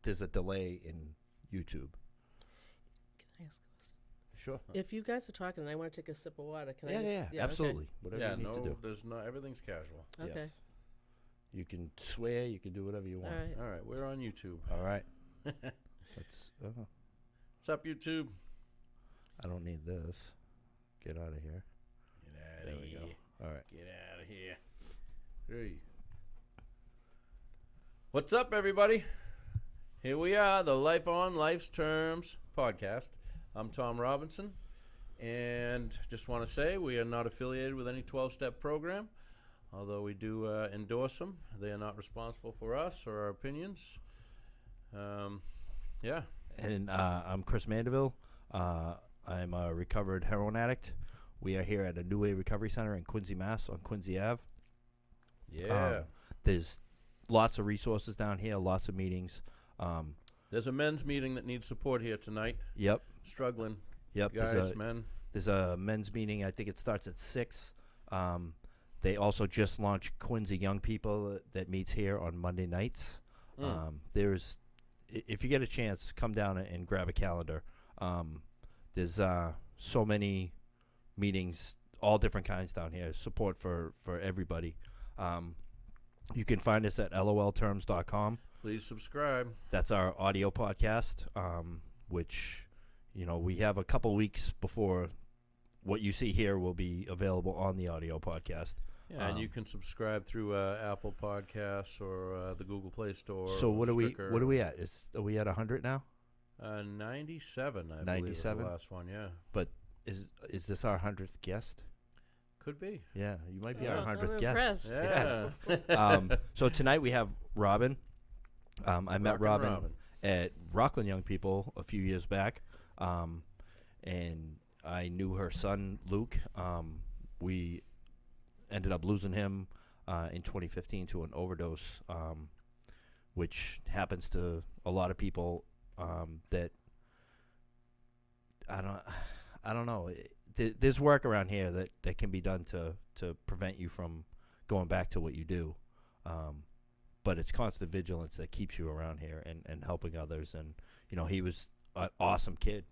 there's a delay in YouTube. Can I ask a question? Sure. If you guys are talking and I want to take a sip of water, can I Yeah, just... yeah, absolutely. Whatever Yeah, you need to do. there's no, everyth's casual. Okay. Yes. You can swear. You can do whatever you All want. right. All right, we're on YouTube. All right. Let's. What's up, YouTube? I don't need this. Get out of here. Get out There of we here. go. All right. Get out of here. Hey. What's up, everybody? Here we are, the Life on Life's Terms podcast. I'm Tom Robinson, and just want to say we are not affiliated with any 12-step program, although we do endorse them. They are not responsible for us or our opinions. Yeah. And I'm Chris Mandeville. I'm a recovered heroin addict. We are here at a New Way Recovery Center in Quincy, Mass. On Quincy Ave. Yeah. There's lots of resources down here, lots of meetings. There's a men's meeting that needs support here tonight. Yep. Struggling. Yep. Guys, men. There's a men's meeting. I think it starts at 6. They also just launched Quincy Young People that meets here on Monday nights. There's, if you get a chance, come down and grab a calendar. There's so many meetings, all different kinds down here. Support for everybody. You can find us at lolterms.com. Please subscribe. That's our audio podcast, which, we have a couple weeks before what you see here will be available on the audio podcast. Yeah, and you can subscribe through Apple Podcasts or the Google Play Store. So what are Stryker. we at? Are we at 100 now? 97, I believe, 97? was the last one, yeah. But is this our 100th guest? Could be. Yeah, you might be Oh, our I'm 100th guest. impressed. Yeah. So tonight we have Robin. I met Rockin' Robin at Rockland Young People a few years back, and I knew her son, Luke. We ended up losing him in 2015 to an overdose, which happens to a lot of people that I don't know. There's work around here that can be done to prevent you from going back to what you do. But it's constant vigilance that keeps you around here and helping others. And, he was an awesome kid.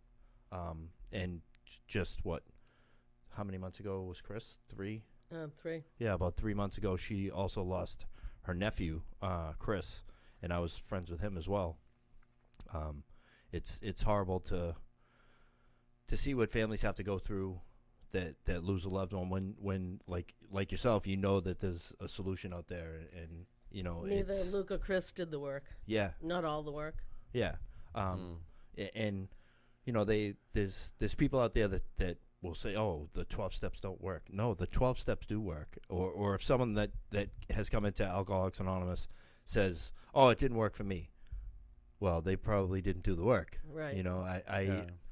And just how many months ago was Chris? 3? 3. Yeah, about 3 months ago, she also lost her nephew, Chris, and I was friends with him as well. It's horrible to see what families have to go through that lose a loved one when like yourself, that there's a solution out there, and Neither Luke or Chris did the work. Yeah. Not all the work. Yeah. And there's people out there that will say, oh, the 12 steps don't work. No, the 12 steps do work. Or if someone that has come into Alcoholics Anonymous says, oh, it didn't work for me, well, they probably didn't do the work. Right.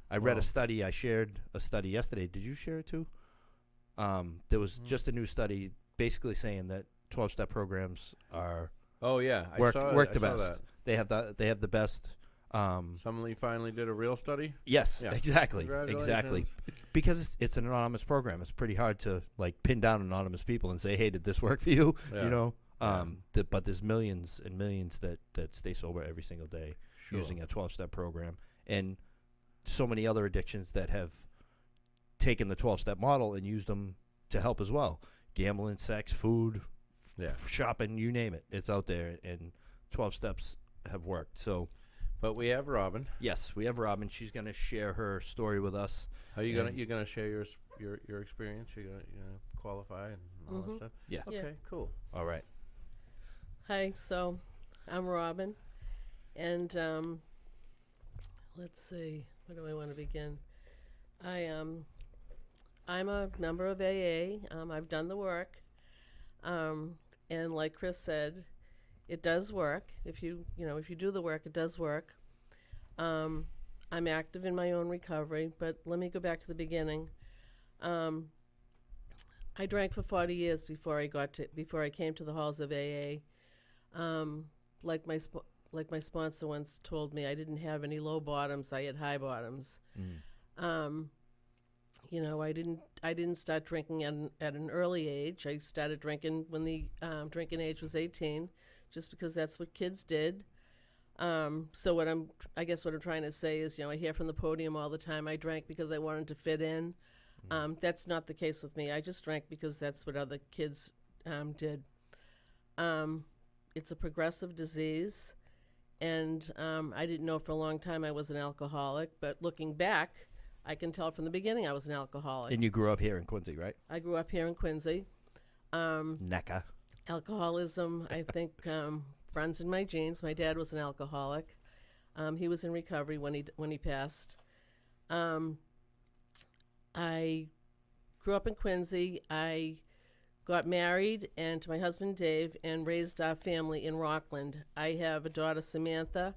I read a study. I shared a study yesterday. Did you share it too? There was just a new study basically saying that 12-step programs are work the best. That. They have the best. Somebody finally did a real study. Yes, Yeah. Exactly. Congratulations. Because it's an anonymous program. It's pretty hard to pin down anonymous people and say, hey, did this work for you? Yeah. But there's millions and millions that stay sober every single day using a 12-step program, and so many other addictions that have taken the 12-step model and used them to help as well. Gambling, sex, food, shopping, you name it. It's out there, and 12 steps have worked. So, but we have Robin. Yes, we have Robin. She's going to share her story with us. Are you gonna share your experience? You're gonna qualify and all that stuff? Yeah. Okay, cool. All right. Hi, so I'm Robin, and let's see, where do I want to begin? I'm a member of AA. I've done the work, and like Chris said, it does work. If you do the work, it does work. I'm active in my own recovery, but let me go back to the beginning. I drank for 40 years before I came to the halls of AA. Like my sponsor once told me, I didn't have any low bottoms, I had high bottoms. I didn't start drinking at an early age. I started drinking when the drinking age was 18, just because that's what kids did. So I guess what I'm trying to say is, I hear from the podium all the time, I drank because I wanted to fit in. That's not the case with me. I just drank because that's what other kids did. It's a progressive disease, and I didn't know for a long time I was an alcoholic, but looking back, I can tell from the beginning I was an alcoholic. And you grew up here in Quincy, right? I grew up here in Quincy. NECA. Alcoholism, I think, runs in my genes. My dad was an alcoholic. He was in recovery when he passed. I grew up in Quincy. I got married and to my husband Dave and raised our family in Rockland. I have a daughter Samantha,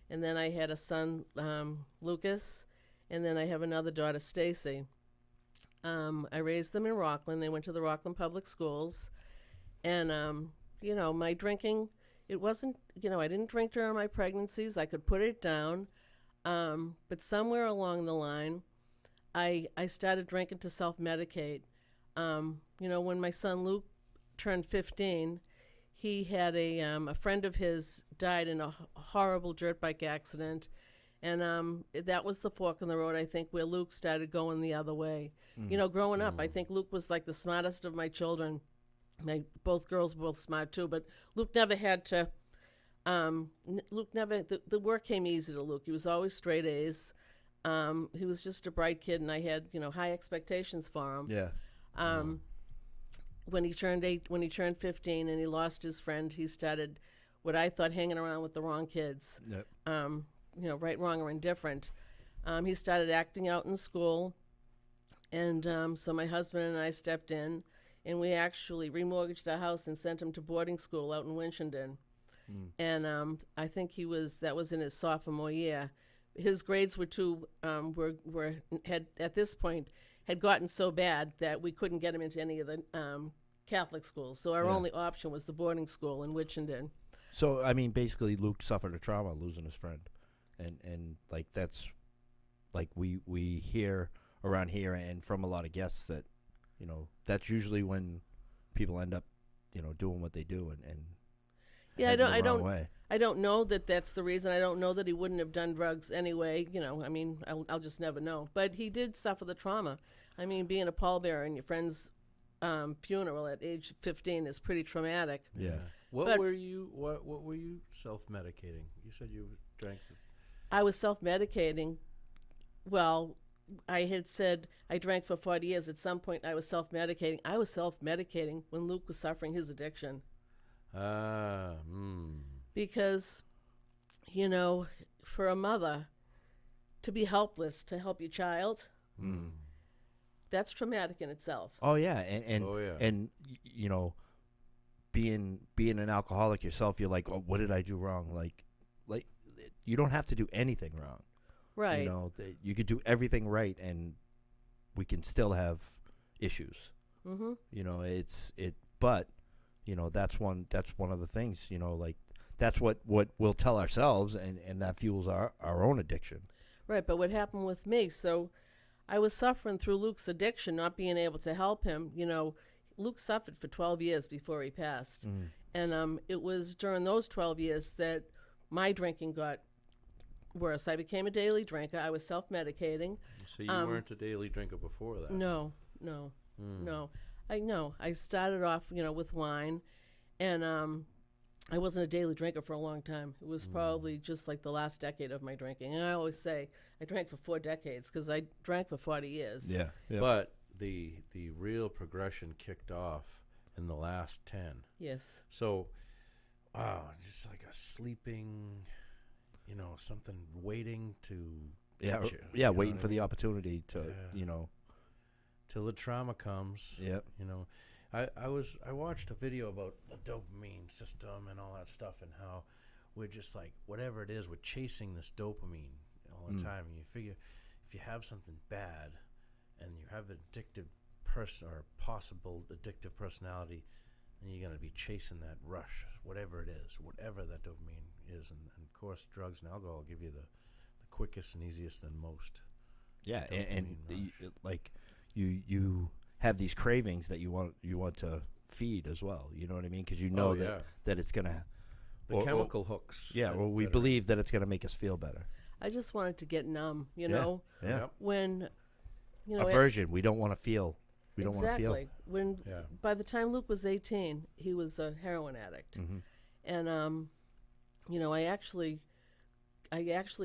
and then I had a son Lucas, and then I have another daughter Stacy. I raised them in Rockland. They went to the Rockland Public Schools, and my drinking, it wasn't, I didn't drink during my pregnancies. I could put it down, but somewhere along the line, I started drinking to self-medicate. When my son Luke turned 15, he had a friend of his died in a horrible dirt bike accident, and that was the fork in the road, I think, where Luke started going the other way. Growing up, I think Luke was like the smartest of my children. Both girls were both smart too, but Luke never had to. The work came easy to Luke. He was always straight A's. He was just a bright kid, and I had high expectations for him. Yeah. When he turned 15, and he lost his friend, he started what I thought hanging around with the wrong kids. Yep. Right, wrong, or indifferent. He started acting out in school, and so my husband and I stepped in, and we actually remortgaged our house and sent him to boarding school out in Winchendon. And I think that was in his sophomore year. His grades had at this point had gotten so bad that we couldn't get him into any of the Catholic schools. So our only option was the boarding school in Winchendon. So I mean, basically, Luke suffered a trauma losing his friend, and like that's like we hear around here and from a lot of guests that that's usually when people end up doing what they do and yeah, heading the wrong way. I don't know that that's the reason. I don't know that he wouldn't have done drugs anyway. I mean, I'll just never know. But he did suffer the trauma. I mean, being a pallbearer in your friend's funeral at age 15 is pretty traumatic. Yeah. What were you self-medicating? You said you drank. I was self-medicating. Well, I had said I drank for 40 years. At some point, I was self-medicating. I was self-medicating when Luke was suffering his addiction. Because, for a mother to be helpless to help your child, that's traumatic in itself. Oh yeah, and being an alcoholic yourself, you're like, oh, what did I do wrong? Like you don't have to do anything wrong. Right. You could do everything right, and we can still have issues. Mm-hmm. But that's one of the things. Like that's what we'll tell ourselves, and that fuels our own addiction. Right. But what happened with me? So, I was suffering through Luke's addiction, not being able to help him. Luke suffered for 12 years before he passed, and it was during those 12 years that my drinking got worse. I became a daily drinker. I was self-medicating. So you weren't a daily drinker before that? No. I started off, with wine, and I wasn't a daily drinker for a long time. It was probably just like the last decade of my drinking. And I always say I drank for 4 decades because I drank for 40 years. Yeah. But the real progression kicked off in the last 10. Yes. So, wow, just like a sleeping, something waiting to get you. Yeah, waiting for the opportunity to, till the trauma comes. Yep. I watched a video about the dopamine system and all that stuff, and how we're just like, whatever it is, we're chasing this dopamine all the time. And you figure if you have something bad and you have an addictive person or possible addictive personality, then you're going to be chasing that rush, whatever it is, whatever that dopamine is. And of course, drugs and alcohol give you the quickest and easiest and most. Yeah, and you have these cravings that you want to feed as well. You know what I mean? Because that it's gonna The Or- chemical hooks. Yeah, or we that are- believe that it's going to make us feel better. I just wanted to get numb, you Yeah. know, Yeah. Yep. when, you know, Aversion. We don't want to feel. We don't want to feel. exactly. When Yeah. by the time Luke was 18, he was a heroin addict, Mhm. and you know, I actually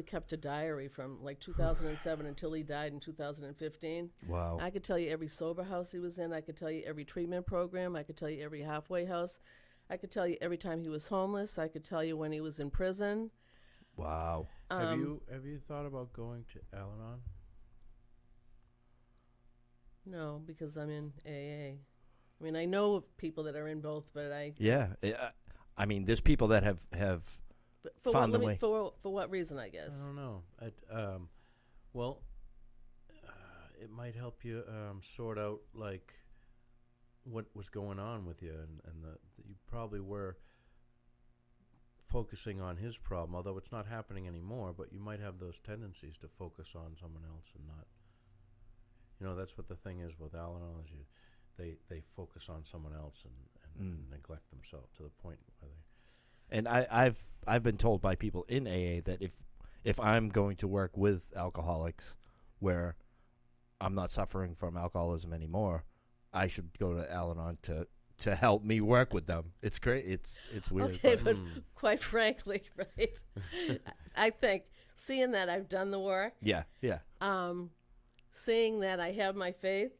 kept a diary from like 2007 until he died in 2015. Wow. I could tell you every sober house he was in. I could tell you every treatment program. I could tell you every halfway house. I could tell you every time he was homeless. I could tell you when he was in prison. Wow. Have you thought about going to Al-Anon? No, because I'm in AA. I mean, I know of people that are in both, but Yeah. I mean, there's people that have but for found what, the way. for what reason? I I guess. don't know. Well, it might help you sort out like what was going on with you, and you probably were focusing on his problem, although it's not happening anymore. But you might have those tendencies to focus on someone else and not. You know, that's what the thing is with Al-Anon is they focus on someone else and neglect themselves to the point where they. And I've been told by people in AA that if I'm going to work with alcoholics, where I'm not suffering from alcoholism anymore, I should go to Al-Anon to help me work with them. It's great. It's weird. Okay, but- but quite frankly, right? I think seeing that I've done the work, yeah. seeing that I have my faith,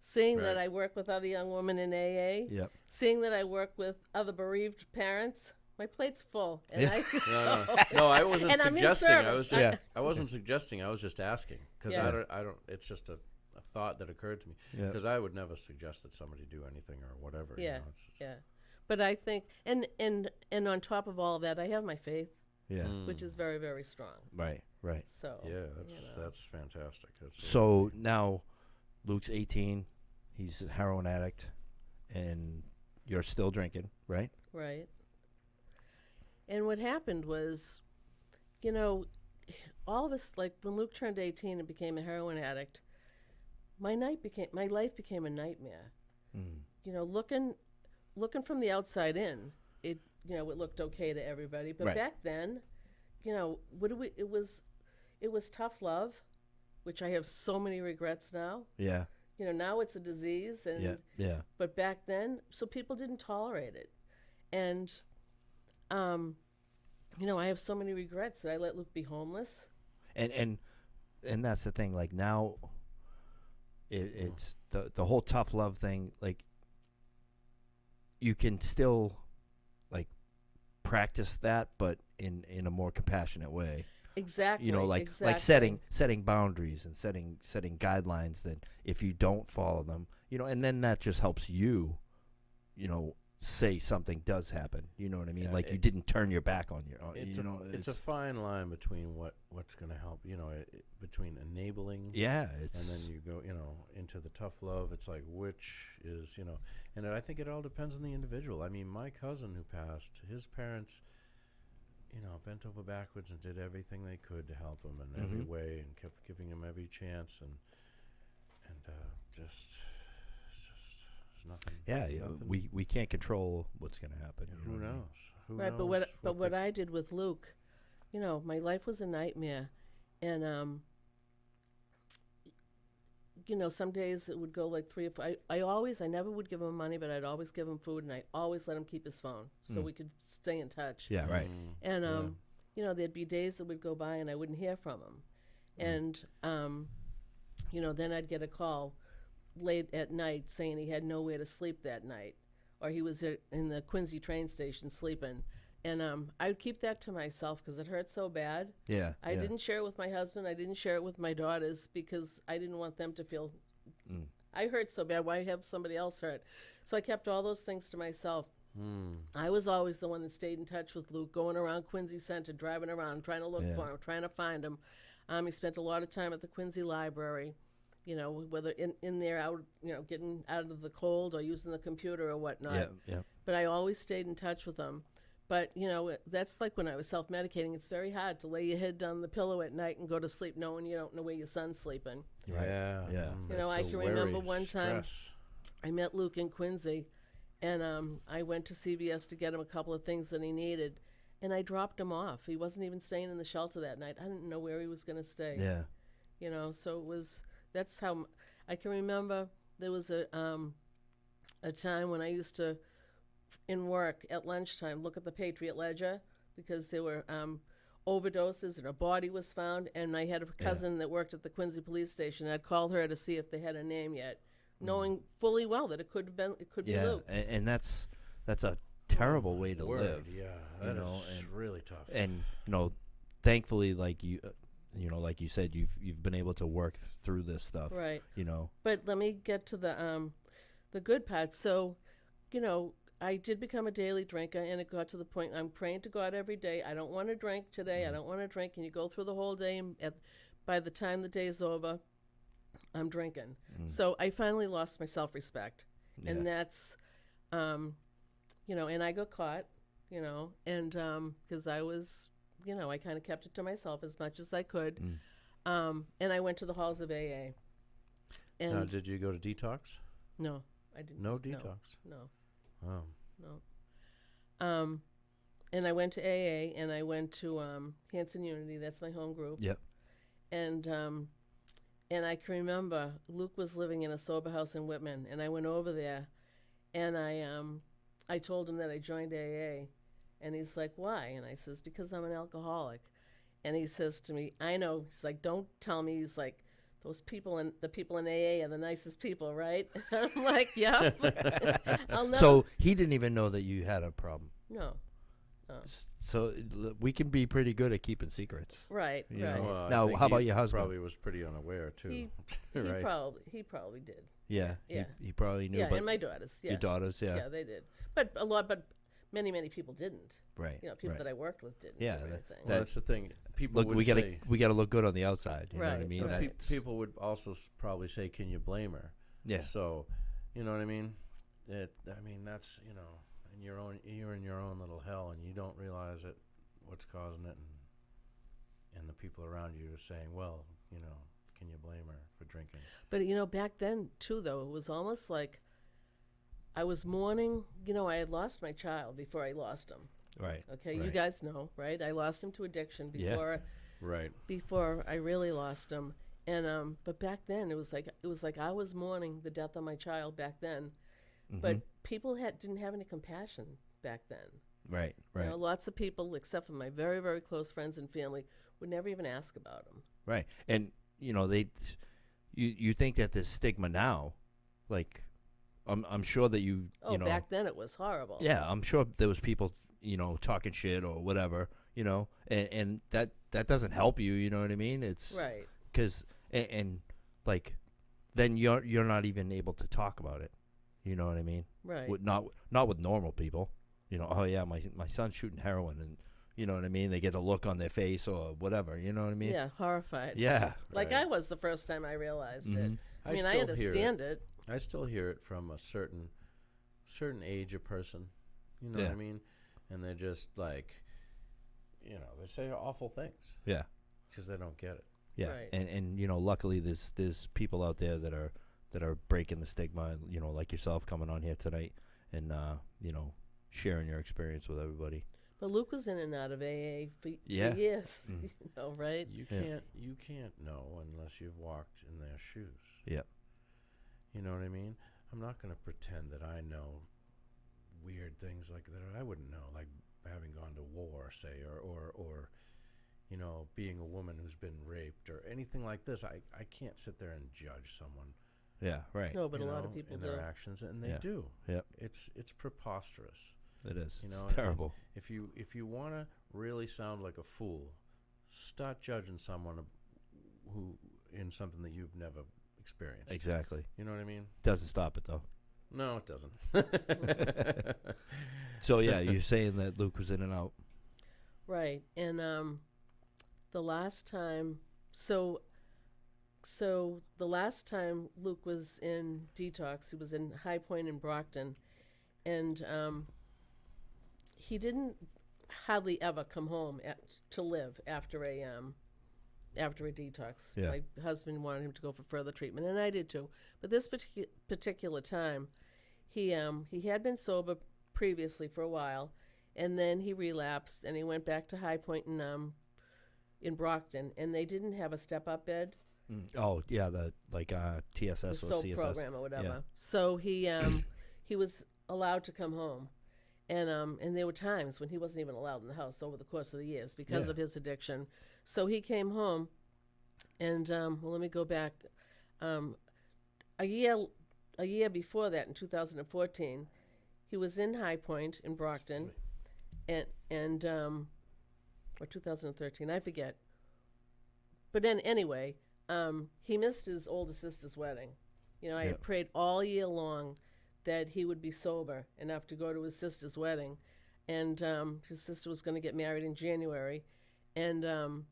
seeing that Right. I work with other young women in AA, Yep. seeing that I work with other bereaved parents, my plate's full. And Yeah. No, I wasn't And I'm in suggesting. I service. was just. Yeah. I wasn't suggesting. I was just asking because Yeah. I don't. It's just a thought that occurred to me Yeah. because I would never suggest that somebody do anything or whatever. Yeah, You know, it's just, yeah. But I think, and on top of all of that, I have my faith, Yeah. which is very, very strong. Right. Right. So Yeah, you know. that's fantastic. That's So now Luke's 18. He's a heroin addict, and you're still drinking, right? Right. And what happened was, you know, all of us, like when Luke turned 18 and became a heroin addict, my life became a nightmare. Mm. You know, looking from the outside in, it looked okay to everybody. But Right. back then, you know, it was tough love, which I have so many regrets now. Yeah. You know, now it's a disease, and Yeah. Yeah. but back then, so people didn't tolerate it, and you know, I have so many regrets that I let Luke be homeless. And that's the thing. Like now, it's the whole tough love thing. Like you can still like practice that, but in a more compassionate way. Exactly. You know, like exactly. setting boundaries and setting guidelines. Then if you don't follow them, you know, and then that just helps you, you know, say something does happen. You know what I mean? Yeah, like you it- didn't turn your back on your. It's you know, it's a fine line between what's going to help. You know, between enabling. yeah. It's And then you go, you know, into the tough love. It's like which is, you know, and I think it all depends on the individual. I mean, my cousin who passed, his parents, you know, bent over backwards and did everything they could to help him in every Mhm. way and kept giving him every chance and just there's nothing. yeah. nothing- We can't control what's going to happen. yeah, you who know what I mean? knows? Who Right, knows but what the- I did with Luke, you know, my life was a nightmare, and you know, some days it would go like 3 or 4. I never would give him money, but I'd always give him food, and I always let him keep his phone so we could stay in touch. Yeah. Right. And Yeah. you know, there'd be days that would go by and I wouldn't hear from him, and you know, then I'd get a call late at night saying he had nowhere to sleep that night, or he was in the Quincy train station sleeping, and I would keep that to myself because it hurt so bad. Yeah. I yeah. didn't share it with my husband. I didn't share it with my daughters because I didn't want them to feel I hurt so bad. Why have somebody else hurt? So I kept all those things to myself. I was always the one that stayed in touch with Luke, going around Quincy Center, driving around, trying to look Yeah. for him, trying to find him. He spent a lot of time at the Quincy Library, you know, whether in there, out, you know, getting out of the cold or using the computer or whatnot. Yeah. Yeah. But I always stayed in touch with him. But, you know, that's like when I was self-medicating. It's very hard to lay your head on the pillow at night and go to sleep knowing you don't know where your son's sleeping. Right. Yeah. Yeah. You know, that's I a can remember worry, one time stress. I met Luke in Quincy, and I went to CVS to get him a couple of things that he needed. and I dropped him off. He wasn't even staying in the shelter that night. I didn't know where he was going to stay. Yeah. You know, so it was. That's how I can remember. There was a time when I used to, in work at lunchtime, look at the Patriot Ledger because there were overdoses and a body was found, and I had a cousin that worked at the Quincy police station. I'd call her to see if they had a name yet, knowing fully well that it could be Yeah, Luke. and that's a terrible way to Word, live. yeah, you that know, is and- really tough. And thankfully, like like you said, you've been able to work through this stuff. Right. You know. But let me get to the good part. So, I did become a daily drinker, and it got to the point I'm praying to God every day. I don't want to drink today. I don't want to drink. And you go through the whole day, and by the time the day's over, I'm drinking. So I finally lost my self-respect, and that's, and I got caught, and because I was, I kind of kept it to myself as much as I could, and I went to the halls of AA. And Now, did you go to detox? no, I didn't. No detox. No. Oh. No. And I went to AA, and I went to Hanson Unity. That's my home group. Yep. And I can remember Luke was living in a sober house in Whitman, and I went over there, and I told him that I joined AA, and he's like, "Why?" And I says, "Because I'm an alcoholic." And he says to me, "I know." He's like, "Don't tell me." He's like, "Those people the people in AA are the nicest people, right?" I'm like, "Yep." I'll never. So he didn't even know that you had a problem. No. So we can be pretty good at keeping secrets. Right. You Right. know. Well, I Now, think how he about your husband? Probably was pretty unaware too. He right. he probably did. Yeah. Yeah. He probably knew. Yeah, but and my daughters. Yeah. your daughters, yeah. Yeah, they did. But many people didn't. Right. People right. that I worked with didn't. Yeah, do that- anything. Well, that's the thing. People Look, would we gotta say. look good on the outside. You know what I Right, mean? right. That- People would also probably say, "Can you blame her?" yeah. So, you know what I mean? That's you're in your own little hell, and you don't realize it, what's causing it, and the people around you are saying, "Well, can you blame her for drinking?" But back then too, though, it was almost like I was mourning. I had lost my child before I lost him. Right. Okay, you Right. guys know, right? I lost him to addiction Yeah. Right. before I really lost him. And but back then it was like I was mourning the death of my child back then. But people didn't have any compassion back then. Right. Right. Lots of people, except for my very, very close friends and family, would never even ask about him. Right. And you think that there's stigma now, like I'm sure that you Back then it was horrible. yeah, I'm sure there was people talking shit or whatever, and that doesn't help you, you know what I mean? It's Right. cuz and like then you're not even able to talk about it. You know what I mean? Right. Not with normal people. Oh yeah, my son's shooting heroin, and you know what I mean? They get a look on their face or whatever, you know what I mean? Yeah, horrified. Yeah. Like Right. I was the first time I realized it. Mhm. I mean, I still understand it. I still hear it from a certain age of person. You know Yeah. what I mean? And they're just like, they say awful things Yeah. because they don't get it. Yeah. Right. And luckily there's people out there that are breaking the stigma, like yourself coming on here tonight and sharing your experience with everybody. But Luke was in and out of AA for Yeah. years, Mm. right? You Yeah. can't know unless you've walked in their shoes. Yep. You know what I mean? I'm not going to pretend that I know weird things like that. I wouldn't know, like having gone to war, say, or being a woman who's been raped or anything like this. I can't sit there and judge someone. Yeah, right. No, but a lot of people in do. their actions, and they Yeah. do. Yep. It's preposterous. It is. You It's know, terrible. If you want to really sound like a fool, start judging someone who in something that you've never experienced. Exactly. You know what I mean? Doesn't stop it though. No, it doesn't. So yeah, you're saying that Luke was in and out. Right. And the last time, so the last time Luke was in detox, he was in High Point in Brockton, and he didn't hardly ever come home to live after a detox. Yeah. My husband wanted him to go for further treatment, and I did too. But this particular time, he had been sober previously for a while, and then he relapsed, and he went back to High Point in Brockton, and they didn't have a step-up bed, Oh yeah, the the TSS or SOAP CSS. program or whatever. Yeah. So he was allowed to come home, and there were times when he wasn't even allowed in the house over the course of the years because Yeah. of his addiction. So he came home, and well, let me go back. A year before that, in 2014, he was in High Point in Brockton, and or 2013, I forget. But then anyway, he missed his older sister's wedding. You know, I Yeah. had prayed all year long that he would be sober enough to go to his sister's wedding, and his sister was going to get married in January, and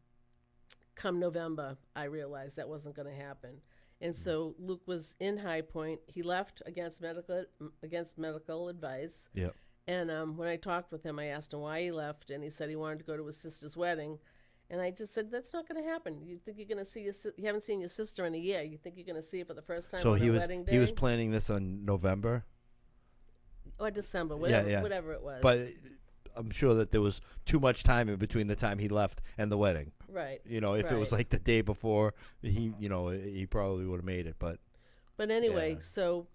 come November, I realized that wasn't going to happen. And so Luke was in High Point. He left against medical advice. Yep. And when I talked with him, I asked him why he left, and he said he wanted to go to his sister's wedding. And I just said, that's not going to happen. You think you're going to see you haven't seen your sister in a year. You think you're going to see her for the first time So on he her was wedding day? he was planning this on November, or December, Yeah, whatever, yeah. whatever it was. but I'm sure that there was too much time in between the time he left and the wedding. right. You know, if it was Right. like the day before, he probably would have made it. But But anyway, Yeah. so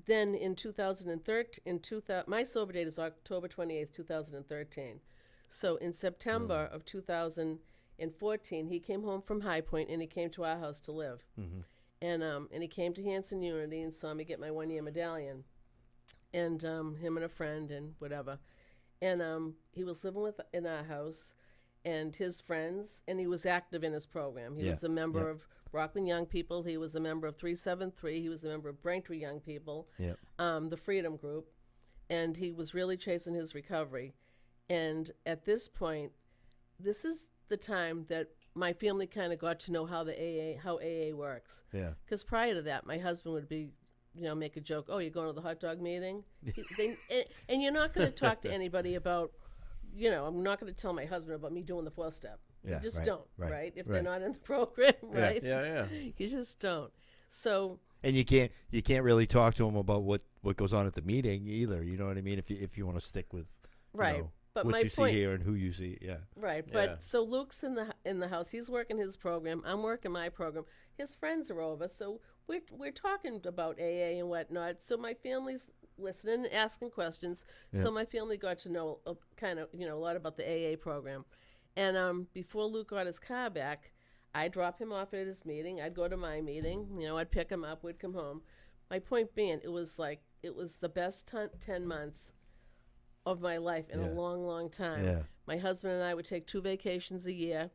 then in 2013, my sober date is October 28th, 2013. So in September of 2014, he came home from High Point and he came to our house to live. And he came to Hanson Unity and saw me get my 1-year medallion. And him and a friend and whatever. And he was living in our house and his friends, and he was active in his program. He Yeah, was a member yeah. of Rockland Young People. He was a member of 373. He was a member of Braintree Young People, yeah, the Freedom Group. And he was really chasing his recovery. And at this point, this is the time that my family kind of got to know how AA works. yeah, Because prior to that, my husband would be, make a joke. Oh, you're going to the hot dog meeting? And you're not going to talk to anybody about, I'm not going to tell my husband about me doing the 4-step. Yeah, You just right, don't, right, right? If right. they're not in the program, right? Yeah. You just don't. So, and you can't really talk to him about what goes on at the meeting either. You know what I mean? If you want to stick with right. But what my you point, see here and who you see, yeah, right? Yeah. But so Luke's in the house. He's working his program. I'm working my program. His friends are over, so we're talking about AA and whatnot. So my family's listening and asking questions. Yeah. So my family got to know a lot about the AA program. And before Luke got his car back, I'd drop him off at his meeting. I'd go to my meeting. I'd pick him up. We'd come home. My point being, it was the best 10 months of my life in Yeah. a long, long time. Yeah. My husband and I would take 2 vacations a year,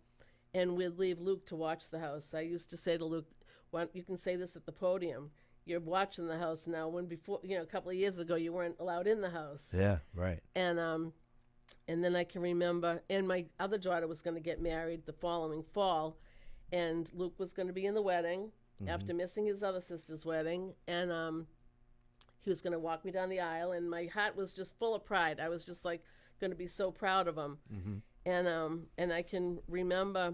and we'd leave Luke to watch the house. I used to say to Luke, "Well, you can say this at the podium. You're watching the house now. When before, a couple of years ago, you weren't allowed in the house." yeah, right, And then I can remember, and my other daughter was going to get married the following fall, and Luke was going to be in the wedding after missing his other sister's wedding, and he was going to walk me down the aisle, and my heart was just full of pride. I was just like going to be so proud of him, and I can remember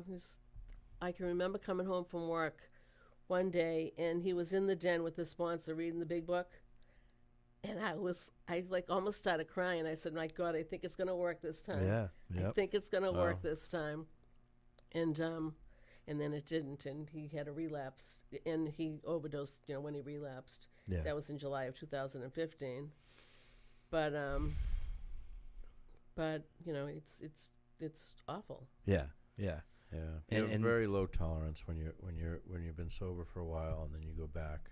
coming home from work one day, and he was in the den with his sponsor reading the big book. And I almost started crying. I said, "My God, I think it's going to work this time. yeah, I yep, think it's going to Wow. work this time." And then it didn't, and he had a relapse, and he overdosed. When he relapsed, yeah, that was in July of 2015. But it's awful. yeah, yeah, Yeah, And- you have and- very low tolerance when you've been sober for a while and then you go back.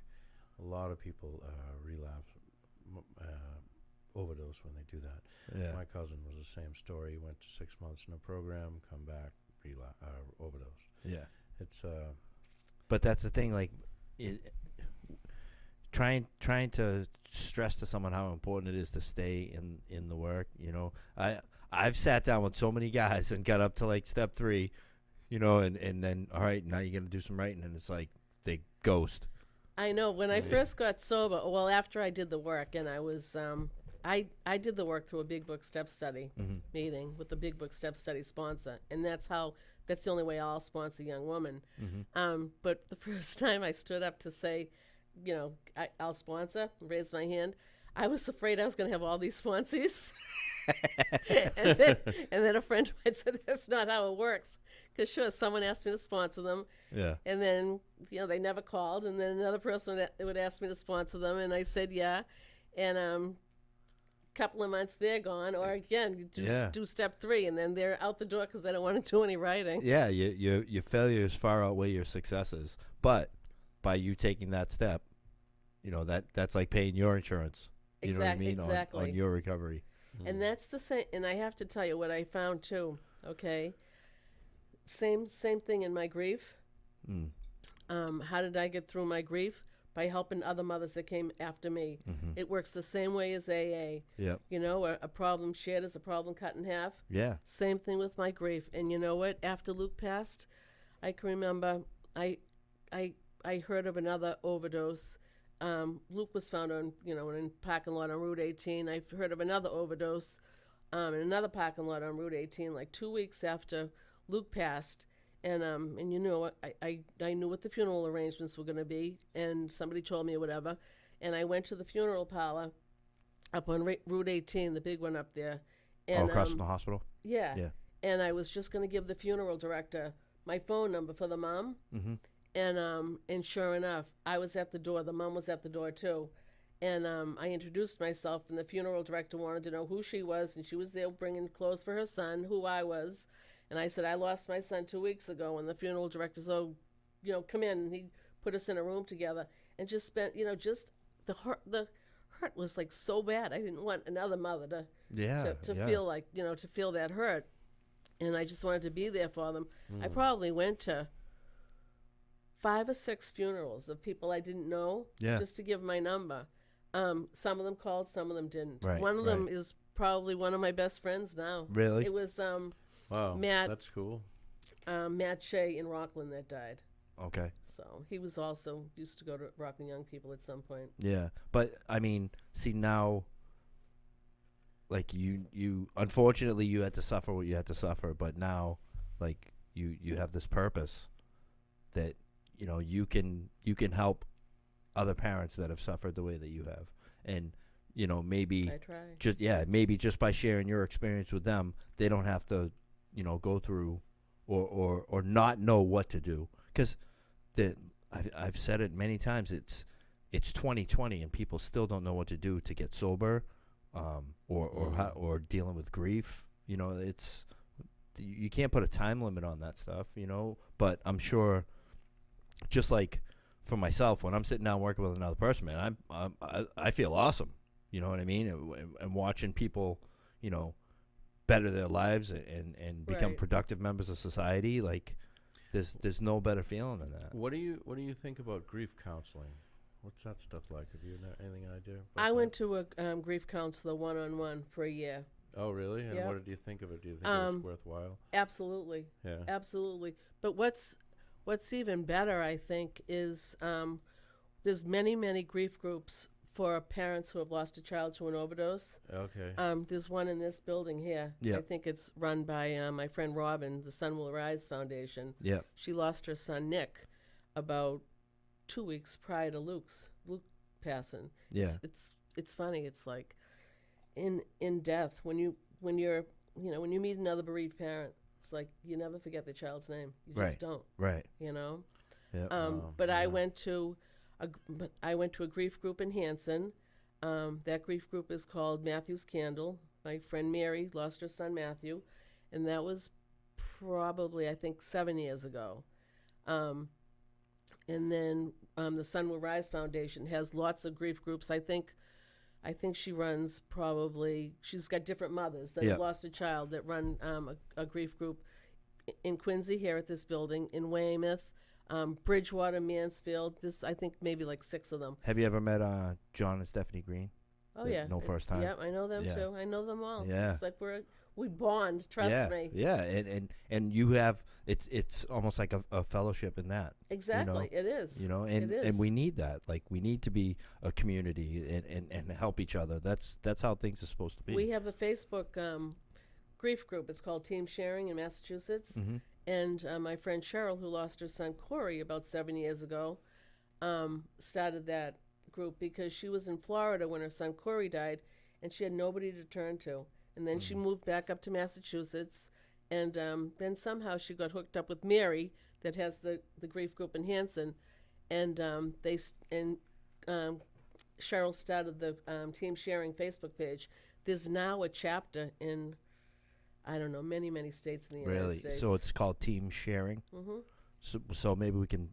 A lot of people relapse, overdose when they do that. yeah. My cousin was the same story. He went to 6 months in a program, come back, overdose. Yeah. It's But that's the thing, like, trying to stress to someone how important it is to stay in the work. I've sat down with so many guys and got up to like step 3, and then all right, now you're gonna do some writing, and it's like they ghost. I know. When I first got sober, well, after I did the work, and I was, I did the work through a Big Book Step Study meeting with the Big Book Step Study sponsor, and that's the only way I'll sponsor a young woman. But the first time I stood up to say, I'll sponsor, raise my hand, I was afraid I was going to have all these sponsees. and then a friend of mine said, that's not how it works. Because sure, someone asked me to sponsor them, Yeah. and then, they never called, and then another person would ask me to sponsor them, and I said, yeah. And couple of months they're gone, or again, you do step 3, and then they're out the door because they don't want to do any writing. Yeah, your failures far outweigh your successes. But by you taking that step, that's like paying your insurance. You know what I mean? Exactly. On your recovery. And that's the same. And I have to tell you what I found too. Okay, same thing in my grief. Mm. How did I get through my grief? By helping other mothers that came after me. Mm-hmm. It works the same way as AA. Yep. A problem shared is a problem cut in half. Yeah. Same thing with my grief. And you know what? After Luke passed, I can remember I heard of another overdose. Luke was found on, in a parking lot on Route 18. I heard of another overdose in another parking lot on Route 18, like 2 weeks after Luke passed. And I knew what the funeral arrangements were going to be, and somebody told me or whatever. And I went to the funeral parlor up on Route 18, the big one up there. And, across from the hospital? Yeah. Yeah. And I was just going to give the funeral director my phone number for the mom. Mm-hmm. And sure enough, I was at the door. The mom was at the door too. And I introduced myself, and the funeral director wanted to know who she was, and she was there bringing clothes for her son, who I was. And I said, I lost my son 2 weeks ago. And the funeral director said, come in. And he put us in a room together and just spent, just the hurt was like so bad. I didn't want another mother to feel like, to feel that hurt. And I just wanted to be there for them. I probably went to 5 or 6 funerals of people I didn't know just to give my number. Some of them called, some of them didn't. Right, one of them is probably one of my best friends now. Really? It was Wow, Matt. that's cool. Matt Shea in Rockland that died. Okay. So he was also used to go to Rockland Young People at some point. Yeah. But, I mean, see, now, like, you unfortunately, you had to suffer what you had to suffer, but now, like, you have this purpose that, you can help other parents that have suffered the way that you have. And, maybe I try. maybe just by sharing your experience with them, they don't have to, go through or not know what to do. Because I've said it many times. It's 2020 and people still don't know what to do to get sober, or dealing with grief. You can't put a time limit on that stuff. But I'm sure, just like for myself, when I'm sitting down working with another person, man, I feel awesome. You know what I mean? And watching people, better their lives and become Right. productive members of society, like there's no better feeling than that. What do you think about grief counseling? What's that stuff like? Have you anything idea? About I that? went to a grief counselor one-on-one for a year. Oh, really? And Yeah. what did you think of it? Do you think it was worthwhile? Absolutely. Yeah. Absolutely. But what's even better, I think, is there's many grief groups for parents who have lost a child to an overdose. Okay. There's one in this building here. Yeah. I think it's run by my friend Robin, the Sun Will Rise Foundation. Yeah. She lost her son Nick about 2 weeks prior to Luke passing. Yeah. It's funny. It's like in death when you meet another bereaved parent, it's like you never forget the child's name. You just Right. don't. Right. Yeah. Wow, But I yeah. went to a grief group in Hanson. That grief group is called Matthew's Candle. My friend Mary lost her son Matthew, and that was probably, I think, 7 years ago. And then the Sun Will Rise Foundation has lots of grief groups. I think she runs she's got different mothers that have lost a child that run a grief group in Quincy here at this building, in Weymouth, Bridgewater, Mansfield. I think maybe like 6 of them. Have you ever met John and Stephanie Green? Oh, That yeah. No First Time? Yeah, I know them Yeah. too. I know them all. Yeah. It's like we bond, trust me. Yeah, and you have it's almost like a fellowship in that. Exactly. It is. And It is. and we need that. Like, we need to be a community and help each other. That's how things are supposed to be. We have a Facebook grief group. It's called Team Sharing in Massachusetts. Mhm. And my friend Cheryl, who lost her son Corey about 7 years ago, started that group because she was in Florida when her son Corey died, and she had nobody to turn to. And then she moved back up to Massachusetts, and then somehow she got hooked up with Mary, that has the grief group in Hanson, and Cheryl started the Team Sharing Facebook page. There's now a chapter in, I don't know, many states in the United Really? States. So it's called Team Sharing. Mm-hmm. So maybe we can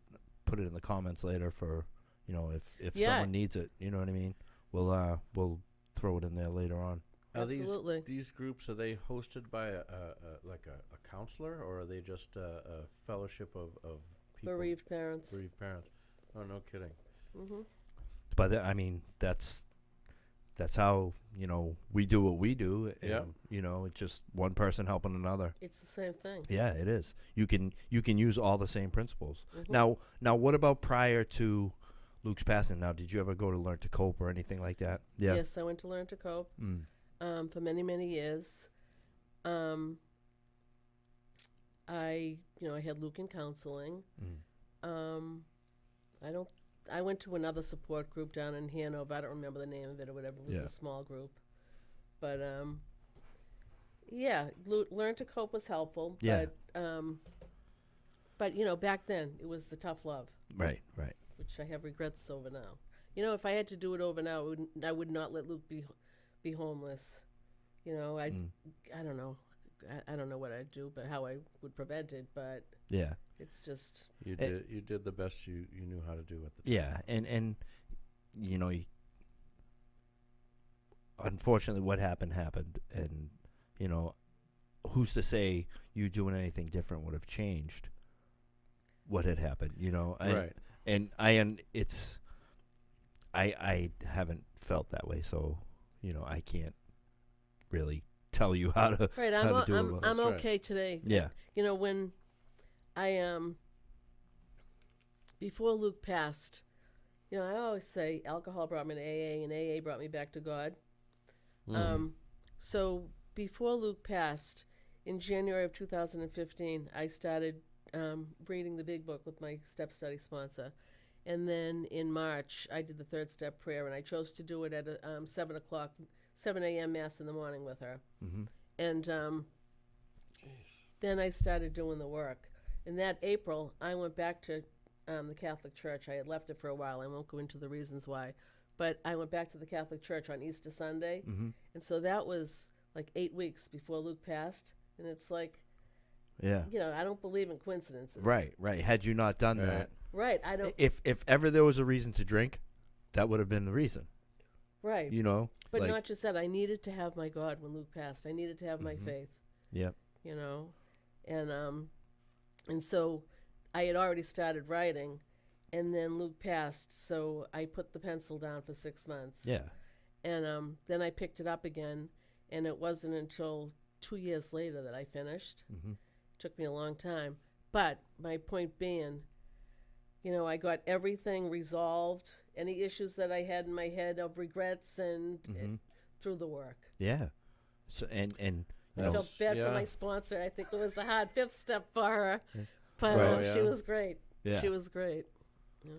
put it in the comments later for, if Yeah. someone needs it. You know what I mean? We'll throw it in there later on. Are Absolutely. these groups, are they hosted by a counselor, or are they just a fellowship of people? Bereaved parents. Bereaved parents. Oh, no kidding. Mm-hmm. But that's how we do what we do. And, Yeah. it's just one person helping another. It's the same thing. Yeah, it is. You can use all the same principles. Mhm. Now, what about prior to Luke's passing? Now, did you ever go to Learn to Cope or anything like that? Yeah. Yes, I went to Learn to Cope Mm. for many years. I had Luke in counseling. Mm. I went to another support group down in Hanover. I don't remember the name of it or whatever. It was Yeah. a small group. But, Learn to Cope was helpful. Yeah. But, back then, it was the tough love, Right. which I have regrets over now. If I had to do it over now, I would not let Luke be homeless. I don't know. I don't know what I'd do, but how I would prevent it. But Yeah. it's just You did the best you knew how to do at the time. Yeah, and unfortunately, what happened, and who's to say you doing anything different would have changed what had happened? Right. I haven't felt that way, so I can't really tell you how to right. how to do it. I'm That's right. okay today. Yeah. When I before Luke passed, I always say alcohol brought me to AA and AA brought me back to God. So before Luke passed, in January of 2015, I started reading the Big Book with my step study sponsor. And then in March, I did the third step prayer, and I chose to do it at 7 a.m. Mass in the morning with her. Mm-hmm. And then I started doing the work. In that April, I went back to the Catholic Church. I had left it for a while. I won't go into the reasons why. But I went back to the Catholic Church on Easter Sunday. Mm-hmm. And so that was like 8 weeks before Luke passed. And it's like, Yeah. I don't believe in coincidences. Right. Had you not done Right. that, Right. I don't. if ever there was a reason to drink, that would have been the reason. Right. like, But Mm-hmm. not just that. I needed to have my God when Luke passed. I needed to have my faith. Yep. And so I had already started writing, and then Luke passed, so I put the pencil down for 6 months. Yeah. And then I picked it up again, and it wasn't until 2 years later that I finished. Mm-hmm. Took me a long time. But my point being, I got everything resolved, any issues that I had in my head of regrets and Mm-hmm. through the work. Yeah. So and I you know, felt bad yeah. for my sponsor. I think it was a hard fifth step for her. Yeah. But Right. Oh, she yeah. was great. yeah. She was great.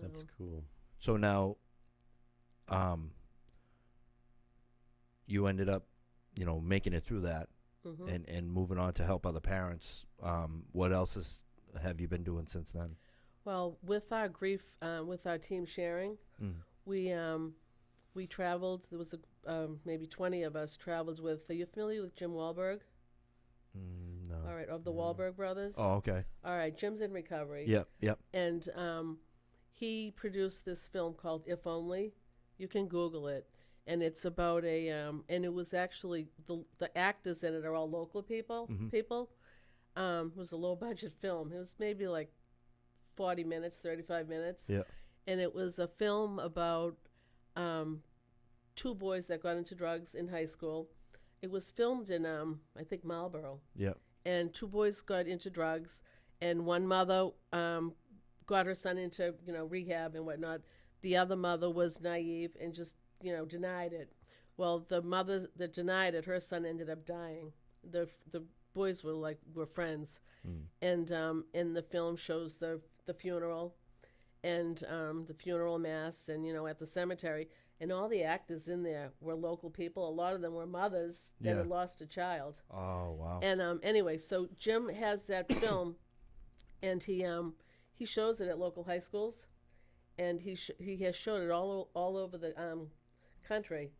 That's cool. So now, you ended up, making it through that hmm and moving on to help other parents. What else have you been doing since then? Well, with our grief, with our team sharing, Mm. we traveled. There was maybe 20 of us traveled with. Are you familiar with Jim Wahlberg? No. All right, of the No. Wahlberg brothers. Oh, okay. All right, Jim's in recovery. Yep. And he produced this film called If Only. You can Google it. And it's about and it was actually, the actors in it are all local people. Mhm. It was a low budget film. It was maybe like 40 minutes, 35 minutes. Yeah. And it was a film about two boys that got into drugs in high school. It was filmed in, I think, Marlboro. Yep. And two boys got into drugs, and one mother got her son into rehab and whatnot. The other mother was naive and just denied it. Well, the mother that denied it, her son ended up dying. The boys were friends, Mm. and in the film shows the funeral, and the funeral mass, and at the cemetery, and all the actors in there were local people. A lot of them were mothers that Yeah. had lost a child. Oh wow. And anyway, so Jim has that film, and he shows it at local high schools, and he has showed it all over the country.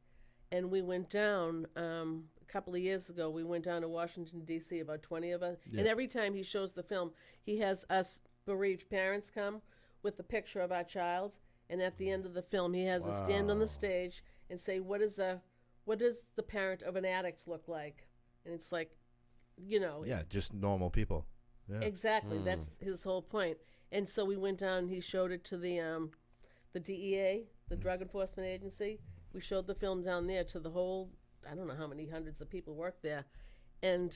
And we went down a couple of years ago. We went down to Washington D.C. About 20 of us, Yeah. and every time he shows the film, he has us bereaved parents come with the picture of our child, and at the end of the film, he has us stand on the Wow. stage and say, what does the parent of an addict look like? And it's like, Yeah, just normal people. Yeah. exactly. That's his whole point. And so we went down and he showed it to the DEA, the Drug Enforcement Agency. We showed the film down there to the whole, I don't know how many hundreds of people work there. And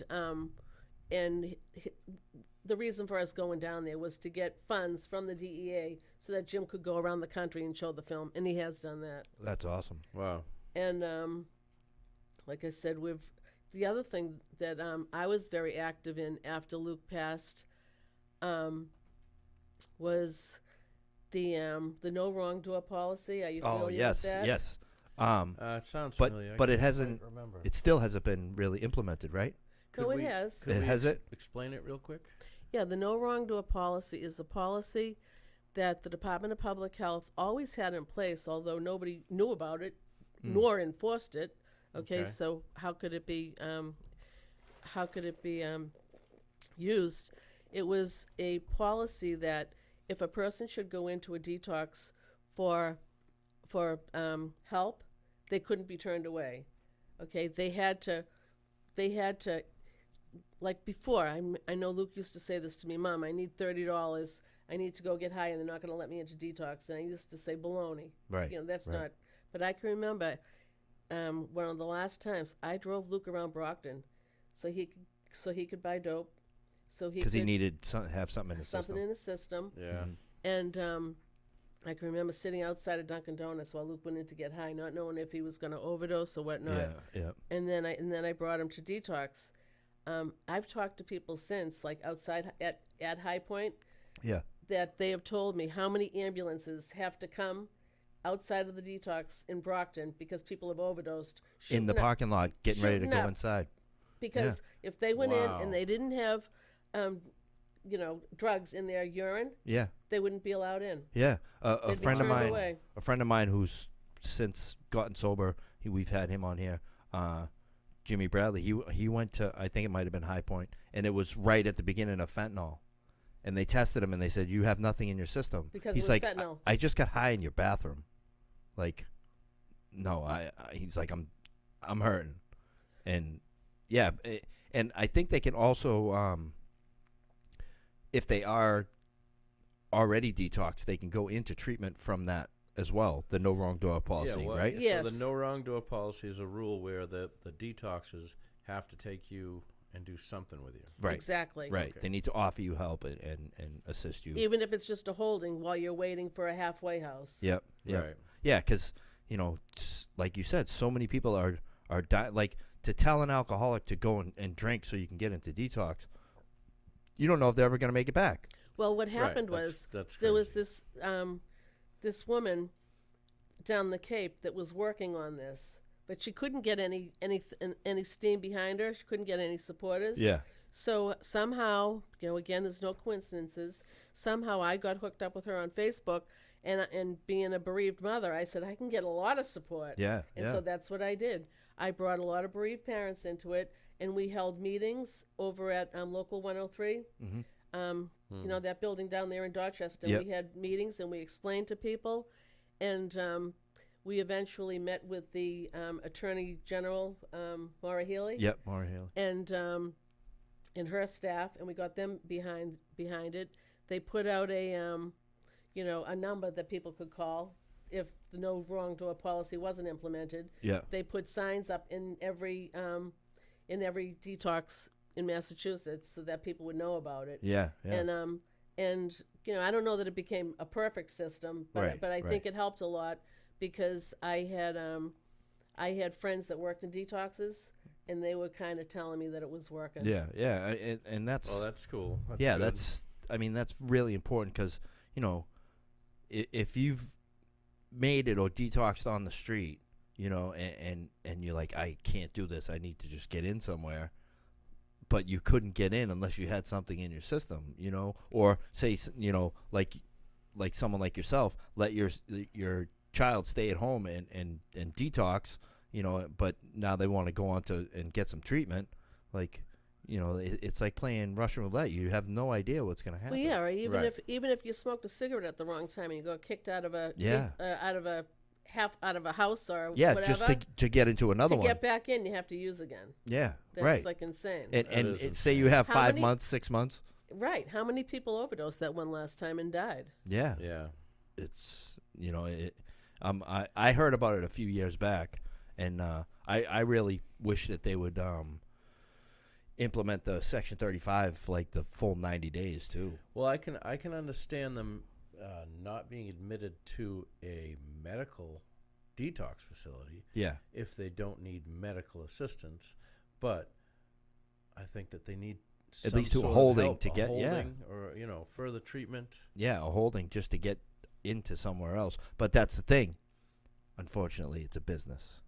the reason for us going down there was to get funds from the DEA so that Jim could go around the country and show the film, and he has done that. That's awesome. Wow. And like I said, the other thing that I was very active in after Luke passed was the No Wrong Door policy. Are you familiar Oh yes, with that? yes. It sounds But familiar. I but it can't hasn't. quite remember. It still hasn't been really implemented, right? Could No, it we- has. Could It we has it? Explain it real quick. Yeah, the No Wrong Door policy is a policy that the Department of Public Health always had in place, although nobody knew about it nor enforced it. Okay, Okay. so how could it be used? It was a policy that if a person should go into a detox for help, they couldn't be turned away. Okay, they had to, like before. I know Luke used to say this to me, Mom, I need $30. I need to go get high, and they're not going to let me into detox. And I used to say, baloney. Right. That's right. not. But I can remember one of the last times I drove Luke around Brockton, so he could buy dope, so he Because he could needed have something in have his something system. in his system. Yeah. Mhm. And I can remember sitting outside of Dunkin' Donuts while Luke went in to get high, not knowing if he was going to overdose or whatnot. Yeah, yeah. And then I brought him to detox. I've talked to people since, like outside at High Point, Yeah. that they have told me how many ambulances have to come outside of the detox in Brockton because people have overdosed. In the shooting up- parking lot, getting ready to shooting go up. inside. Because if they went in Wow. and they didn't have, drugs in their urine, Yeah, they wouldn't be allowed in. yeah. A They'd be friend of turned mine, away. who's since gotten sober, we've had him on here. Jimmy Bradley. He went to, I think it might have been High Point, and it was right at the beginning of fentanyl. And they tested him, and they said, "You have nothing in your system." Because he's it was like, fentanyl. I just got high in your bathroom." Like, no, he's like, I'm hurting, and yeah, and I think they can also, if they are already detoxed, they can go into treatment from that as well. The No Wrong Door policy, right? So Yes. the no wrong door policy is a rule where the detoxes have to take you and do something with you. Right, Exactly. right. Okay. They need to offer you help and assist you. Even if it's just a holding while you're waiting for a halfway house. Yep, yep. Right. Yeah, because like you said, so many people are like, to tell an alcoholic to go and drink so you can get into detox. You don't know if they're ever going to make it back. Well, what Right, happened that's- was that's there was crazy. this woman down the Cape that was working on this, but she couldn't get any steam behind her. She couldn't get any supporters. Yeah, So somehow, again, there's no coincidences. Somehow I got hooked up with her on Facebook, and being a bereaved mother, I said I can get a lot of support. yeah, And yeah. so that's what I did. I brought a lot of bereaved parents into it, and we held meetings over at Local 103. That building down there in Dorchester. Yep. We had meetings, and we explained to people, and we eventually met with the Attorney General, Maura Healy, Yep, Maura Haley. and her staff, and we got them behind it. They put out a number that people could call if the No Wrong Door policy wasn't implemented. Yeah, They put signs up in every detox in Massachusetts so that people would know about it. yeah, yeah. And I don't know that it became a perfect system, but Right, I right. think it helped a lot because I had friends that worked in detoxes, and they were kind of telling me that it was working. Yeah, yeah, and that's Well, that's cool. yeah, good. that's really important because if you've made it or detoxed on the street, you know, and you're like, I can't do this, I need to just get in somewhere, but you couldn't get in unless you had something in your system, you know, or say, you know, like someone like yourself, let your child stay at home and detox, you know, but now they want to go on to and get some treatment, like, you know, it's like playing Russian roulette. You have no idea what's going to happen. Well, yeah, or even Right. if you smoked a cigarette at the wrong time and you got kicked out of a Yeah. out of a house or Yeah, whatever, just to get into another to one. get back in, you have to use again. Yeah, That's right. like insane. And That is say you insane. have How 5 many- months, 6 months. Right? How many people overdosed that one last time and died? Yeah, Yeah. it's, you know, I heard about it a few years back, and I really wish that they would implement the Section 35 like the full 90 days too. Well, I can understand them not being admitted to a medical detox facility Yeah, if they don't need medical assistance, but I think that they need At some least to a sort of holding help, to a get- yeah. holding or further treatment. yeah, a holding just to get into somewhere else. But that's the thing. Unfortunately, it's a business.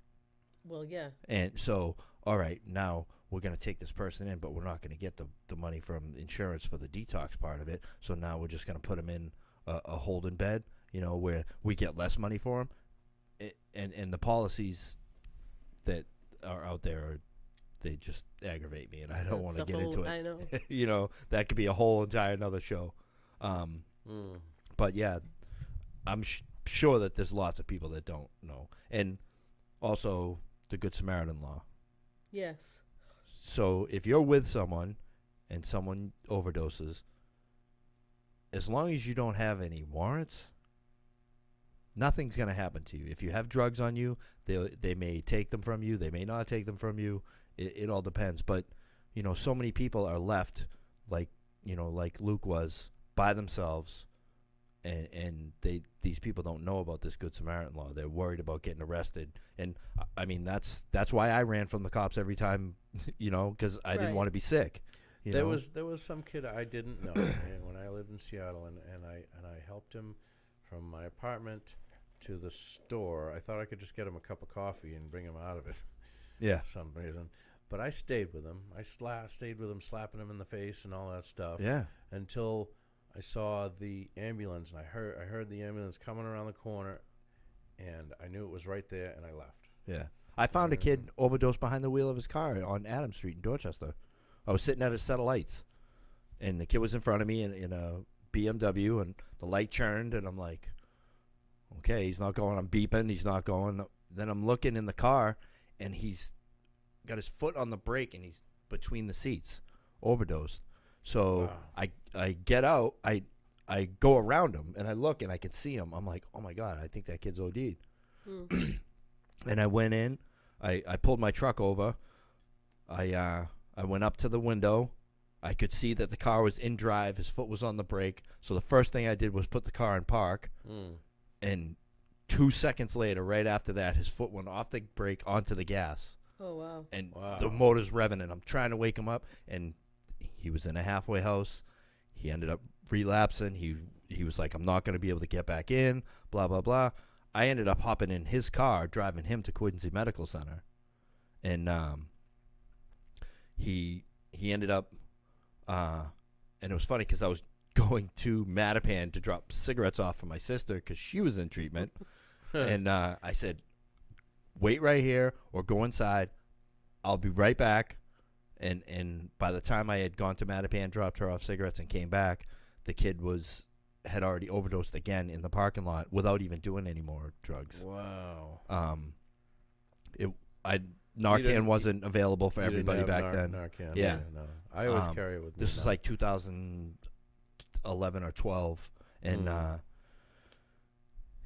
Well, yeah. And so, all right, now we're going to take this person in, but we're not going to get the money from insurance for the detox part of it. So now we're just going to put them in a holding bed, you know, where we get less money for them. And the policies that are out there, they just aggravate me, and I don't want to That's a get into whole- it. I know. You know, that could be a whole entire another show. But yeah, I'm sure that there's lots of people that don't know. And also the Good Samaritan law. Yes. So if you're with someone and someone overdoses, as long as you don't have any warrants, nothing's going to happen to you. If you have drugs on you, they may take them from you. They may not take them from you. It all depends. But, you know, so many people are left like, you know, like Luke was, by themselves. And these people don't know about this Good Samaritan law. They're worried about getting arrested. And, I mean, that's why I ran from the cops every time, you know, because I didn't Right. want to be sick. You There know? was some kid I didn't know, and when I lived in Seattle, and I helped him from my apartment to the store. I thought I could just get him a cup of coffee and bring him out of it Yeah. for some reason. But I stayed with him. I stayed with him, slapping him in the face and all that stuff. Yeah. Until I saw the ambulance, and I heard the ambulance coming around the corner, and I knew it was right there, and I left. Yeah. I found a kid overdosed behind the wheel of his car on Adams Street in Dorchester. I was sitting at a set of lights, and the kid was in front of me in a BMW, and the light churned, and I'm like, okay, he's not going. I'm beeping. He's not going. Then I'm looking in the car, and he's got his foot on the brake, and he's between the seats, overdosed. So Wow. I get out. I go around him, and I look, and I can see him. I'm like, oh, my God, I think that kid's OD'd. And I went in. I pulled my truck over. I went up to the window. I could see that the car was in drive. His foot was on the brake. So the first thing I did was put the car in park. And 2 seconds later, right after that, his foot went off the brake onto the gas. Oh, wow. And Wow. the motor's revving, and I'm trying to wake him up. And he was in a halfway house. He ended up relapsing. He was like, I'm not going to be able to get back in, blah, blah, blah. I ended up hopping in his car, driving him to Quincy Medical Center. And he ended up, and it was funny because I was going to Mattapan to drop cigarettes off for my sister because she was in treatment. And I said, wait right here or go inside. I'll be right back. And by the time I had gone to Mattapan, dropped her off cigarettes, and came back, the kid had already overdosed again in the parking lot without even doing any more drugs. Wow. Narcan didn't- wasn't available for You didn't everybody have back then. Narcan, Yeah. No. I always Um, carry it with me. This was now. like 2011 or 12, and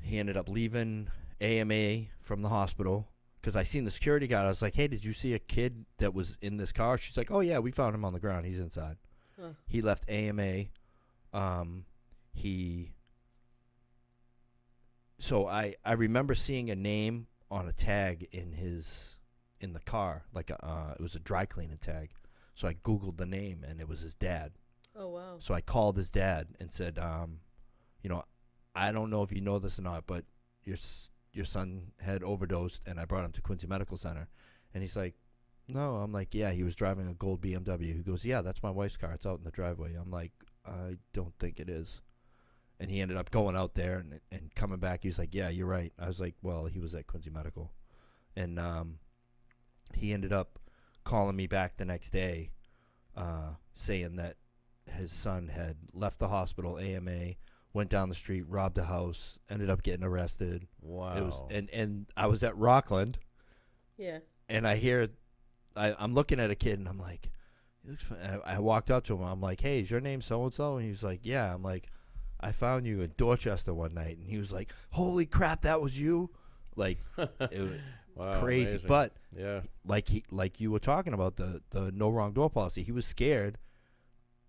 he ended up leaving AMA from the hospital because I seen the security guard. I was like, "Hey, did you see a kid that was in this car?" She's like, "Oh yeah, we found him on the ground. He's inside." Huh. He left AMA. So I remember seeing a name on a tag in the car, like it was a dry cleaning tag. So I Googled the name, and it was his dad. Oh, wow. So I called his dad and said, you know, I don't know if you know this or not, but your son had overdosed, and I brought him to Quincy Medical Center, and he's like, no. I'm like, yeah, he was driving a gold BMW. He goes, yeah, that's my wife's car. It's out in the driveway. I'm like, I don't think it is. And he ended up going out there and coming back. He was like, yeah, you're right. I was like, well, he was at Quincy Medical. And he ended up calling me back the next day saying that his son had left the hospital, AMA, went down the street, robbed a house, ended up getting arrested. Wow. It was, and I was at Rockland, Yeah. and I hear, I'm looking at a kid, and I'm like, he looks fun. I walked up to him. I'm like, hey, is your name so-and-so? And he was like, yeah. I'm like, I found you in Dorchester one night. And he was like, holy crap, that was you? Like, it was Wow, crazy. amazing. But Yeah. like you were talking about the no wrong door policy, he was scared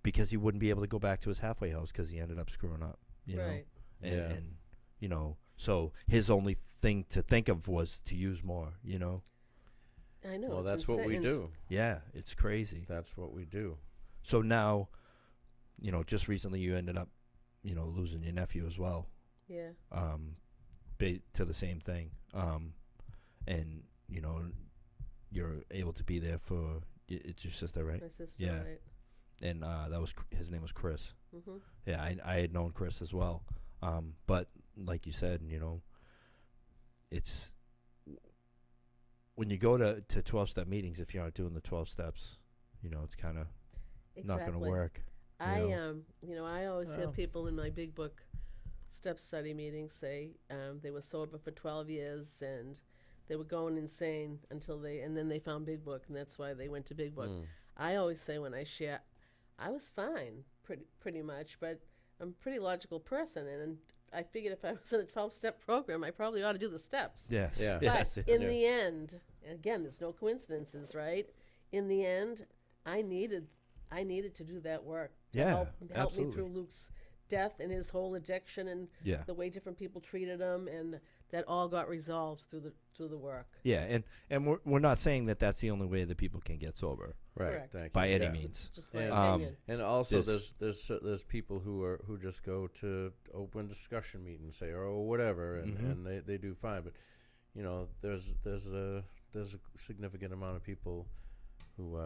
because he wouldn't be able to go back to his halfway house because he ended up screwing up, you know? Right. And, Yeah. and, you know, so his only thing to think of was to use more, you know? I know. Well, it's that's what we insane. do. Yeah, it's crazy. That's what we do. So now, you know, just recently you ended up, you know, losing your nephew as well, Yeah. to the same thing. And, you know, you're able to be there for, it's your sister, right? My sister. Yeah. Right. And that was, his name was Chris. Mm-hmm. Yeah, I had known Chris as well. But like you said, you know, it's, when you go to 12-step meetings, if you aren't doing the 12 steps, you know, it's kind of not going to work. I know. I always Well. have people in my big book step study meetings say they were sober for 12 years and they were going insane and then they found Big Book, and that's why they went to Big Book. Mm. I always say when I share, I was fine pretty much, but I'm a pretty logical person, and I figured if I was in a 12-step program, I probably ought to do the steps. Yes. Yeah. Yes. But yes. in the end, again, there's no coincidences, right? In the end, I needed to do that work. To Yeah, help me absolutely. through Luke's death and his whole addiction and Yeah. the way different people treated him, and that all got resolved through the work. Yeah, and we're not saying that that's the only way that people can get sober Right. Correct. Thank you. by any Yeah. means. Just my And, opinion. And also, This- there's people who just go to open discussion meetings, say, or whatever, and, Mhm. and they do fine. But you know, there's a significant amount of people who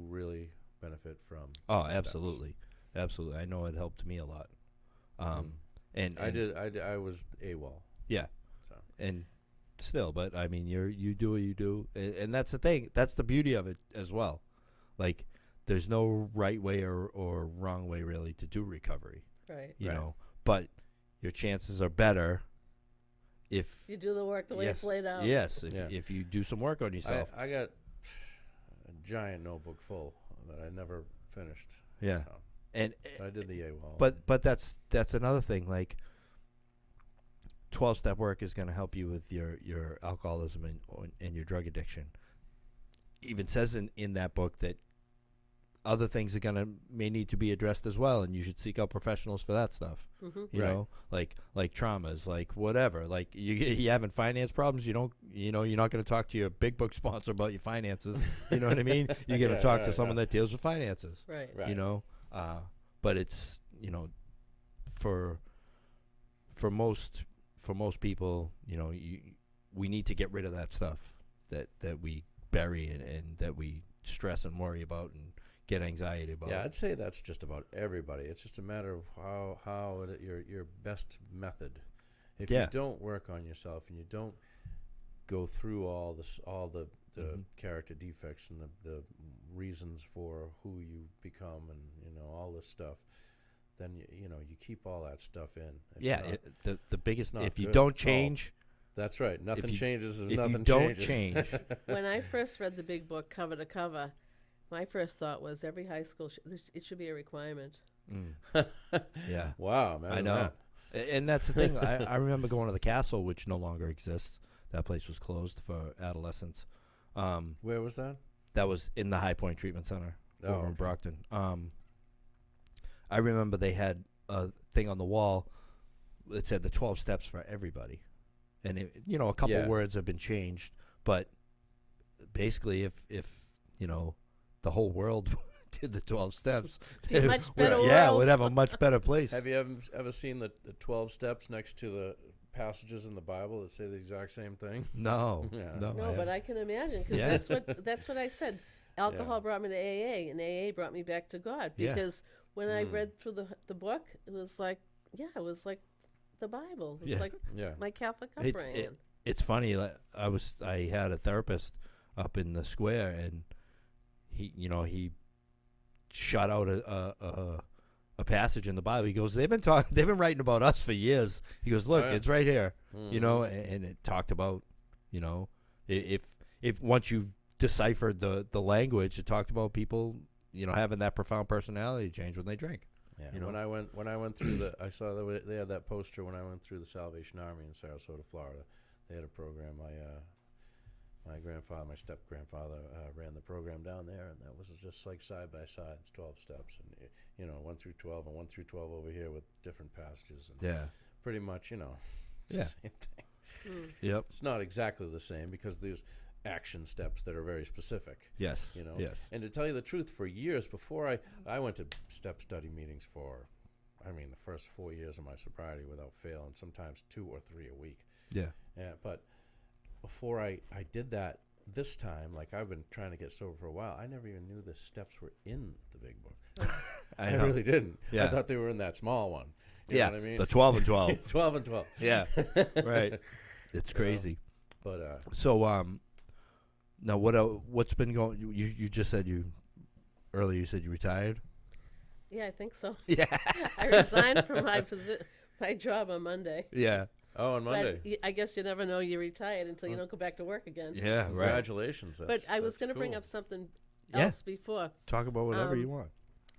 really benefit from. Oh, steps. absolutely, absolutely. I know it helped me a lot. And I was AWOL. Yeah. So And still, but I mean, you do what you do, and that's the thing. That's the beauty of it as well. Like, there's no right way or wrong way really to do recovery, Right. you Right. know. But your chances are better if You do the work the way it's yes, laid out. yes, Yeah. if you do some work on yourself. I got a giant notebook full that I never finished. Yeah, So and I did the AWOL. but that's another thing. Like, 12-step work is going to help you with your alcoholism and your drug addiction. Even says in that book that other things are may need to be addressed as well, and you should seek out professionals for that stuff. Mm-hmm. You Right. know, like traumas, like whatever. Like you having finance problems, you're not going to talk to your Big Book sponsor about your finances. You know what I mean? You're going to Yeah, talk to right, someone right. that deals with finances. Right. Right. You know, but it's, you know, for most people, you know, we need to get rid of that stuff that we bury and that we stress and worry about and get anxiety about. Yeah, I'd say that's just about everybody. It's just a matter of how your best method. If Yeah. you don't work on yourself and you don't go through all the Mhm. character defects and the reasons for who you become and all this stuff, then you keep all that stuff in. It's Yeah, not- the biggest, not if you good don't at all. change, that's right. Nothing you- changes if if nothing you don't changes. change, When I first read the Big Book cover to cover, my first thought was every high school it should be a requirement. yeah. Wow, man. I know. And that's the thing. I remember going to the Castle, which no longer exists. That place was closed for adolescents. Where was that? That was in the High Point Treatment Center Oh, over in okay. Brockton. I remember they had a thing on the wall that said the 12 steps for everybody. And, a couple Yeah. words have been changed. But basically, if the whole world did the 12 steps, Be a much better yeah, world. we'd have a much better place. Have you ever seen the 12 steps next to the passages in the Bible that say the exact same thing? No, Yeah. no, No, but I can imagine because Yeah. that's what I said. Alcohol Yeah. brought me to AA, and AA brought me back to God Yeah. because when I Mm. read through the book, it was like the Bible. It was Yeah. like Yeah. my Catholic It- upbringing. It's funny. Like, I had a therapist up in the square, and he shot out a passage in the Bible. He goes, they've been writing about us for years. He goes, look, Oh, yeah. it's right here. You know, Mhm. and it talked about, if once you deciphered the language, it talked about people, having that profound personality change when they drink. Yeah. you know. When I went through I saw that they had that poster when I went through the Salvation Army in Sarasota, Florida. They had a program. My grandfather, my step grandfather, ran the program down there, and that was just like side by side. It's 12 steps, and 1 through 12 and 1 through 12 over here with different passages, and Yeah. pretty much, it's Yeah. the same thing. Mm. Yep. It's not exactly the same because there's action steps that are very specific. Yes. You know? Yes. And to tell you the truth, for years before I went to step study meetings for, the first 4 years of my sobriety without fail, and sometimes 2 or 3 a week. Yeah. Yeah, but before I did that this time, like I've been trying to get sober for a while, I never even knew the steps were in the big book. I know. really didn't. Yeah. I thought they were in that small one. You Yeah. know what I mean? The 12 and 12. 12 and 12. Yeah. Right. It's crazy. But So, now what's been going? You just said earlier. You said you retired. Yeah, I think so. Yeah. I resigned from my job on Monday. Yeah. oh, on Monday. But I guess you never know you're retired until you don't go back to work again. Yeah. Right. Congratulations. But I was that's going to bring cool. up something Yeah. else before. Talk about whatever you Um, want.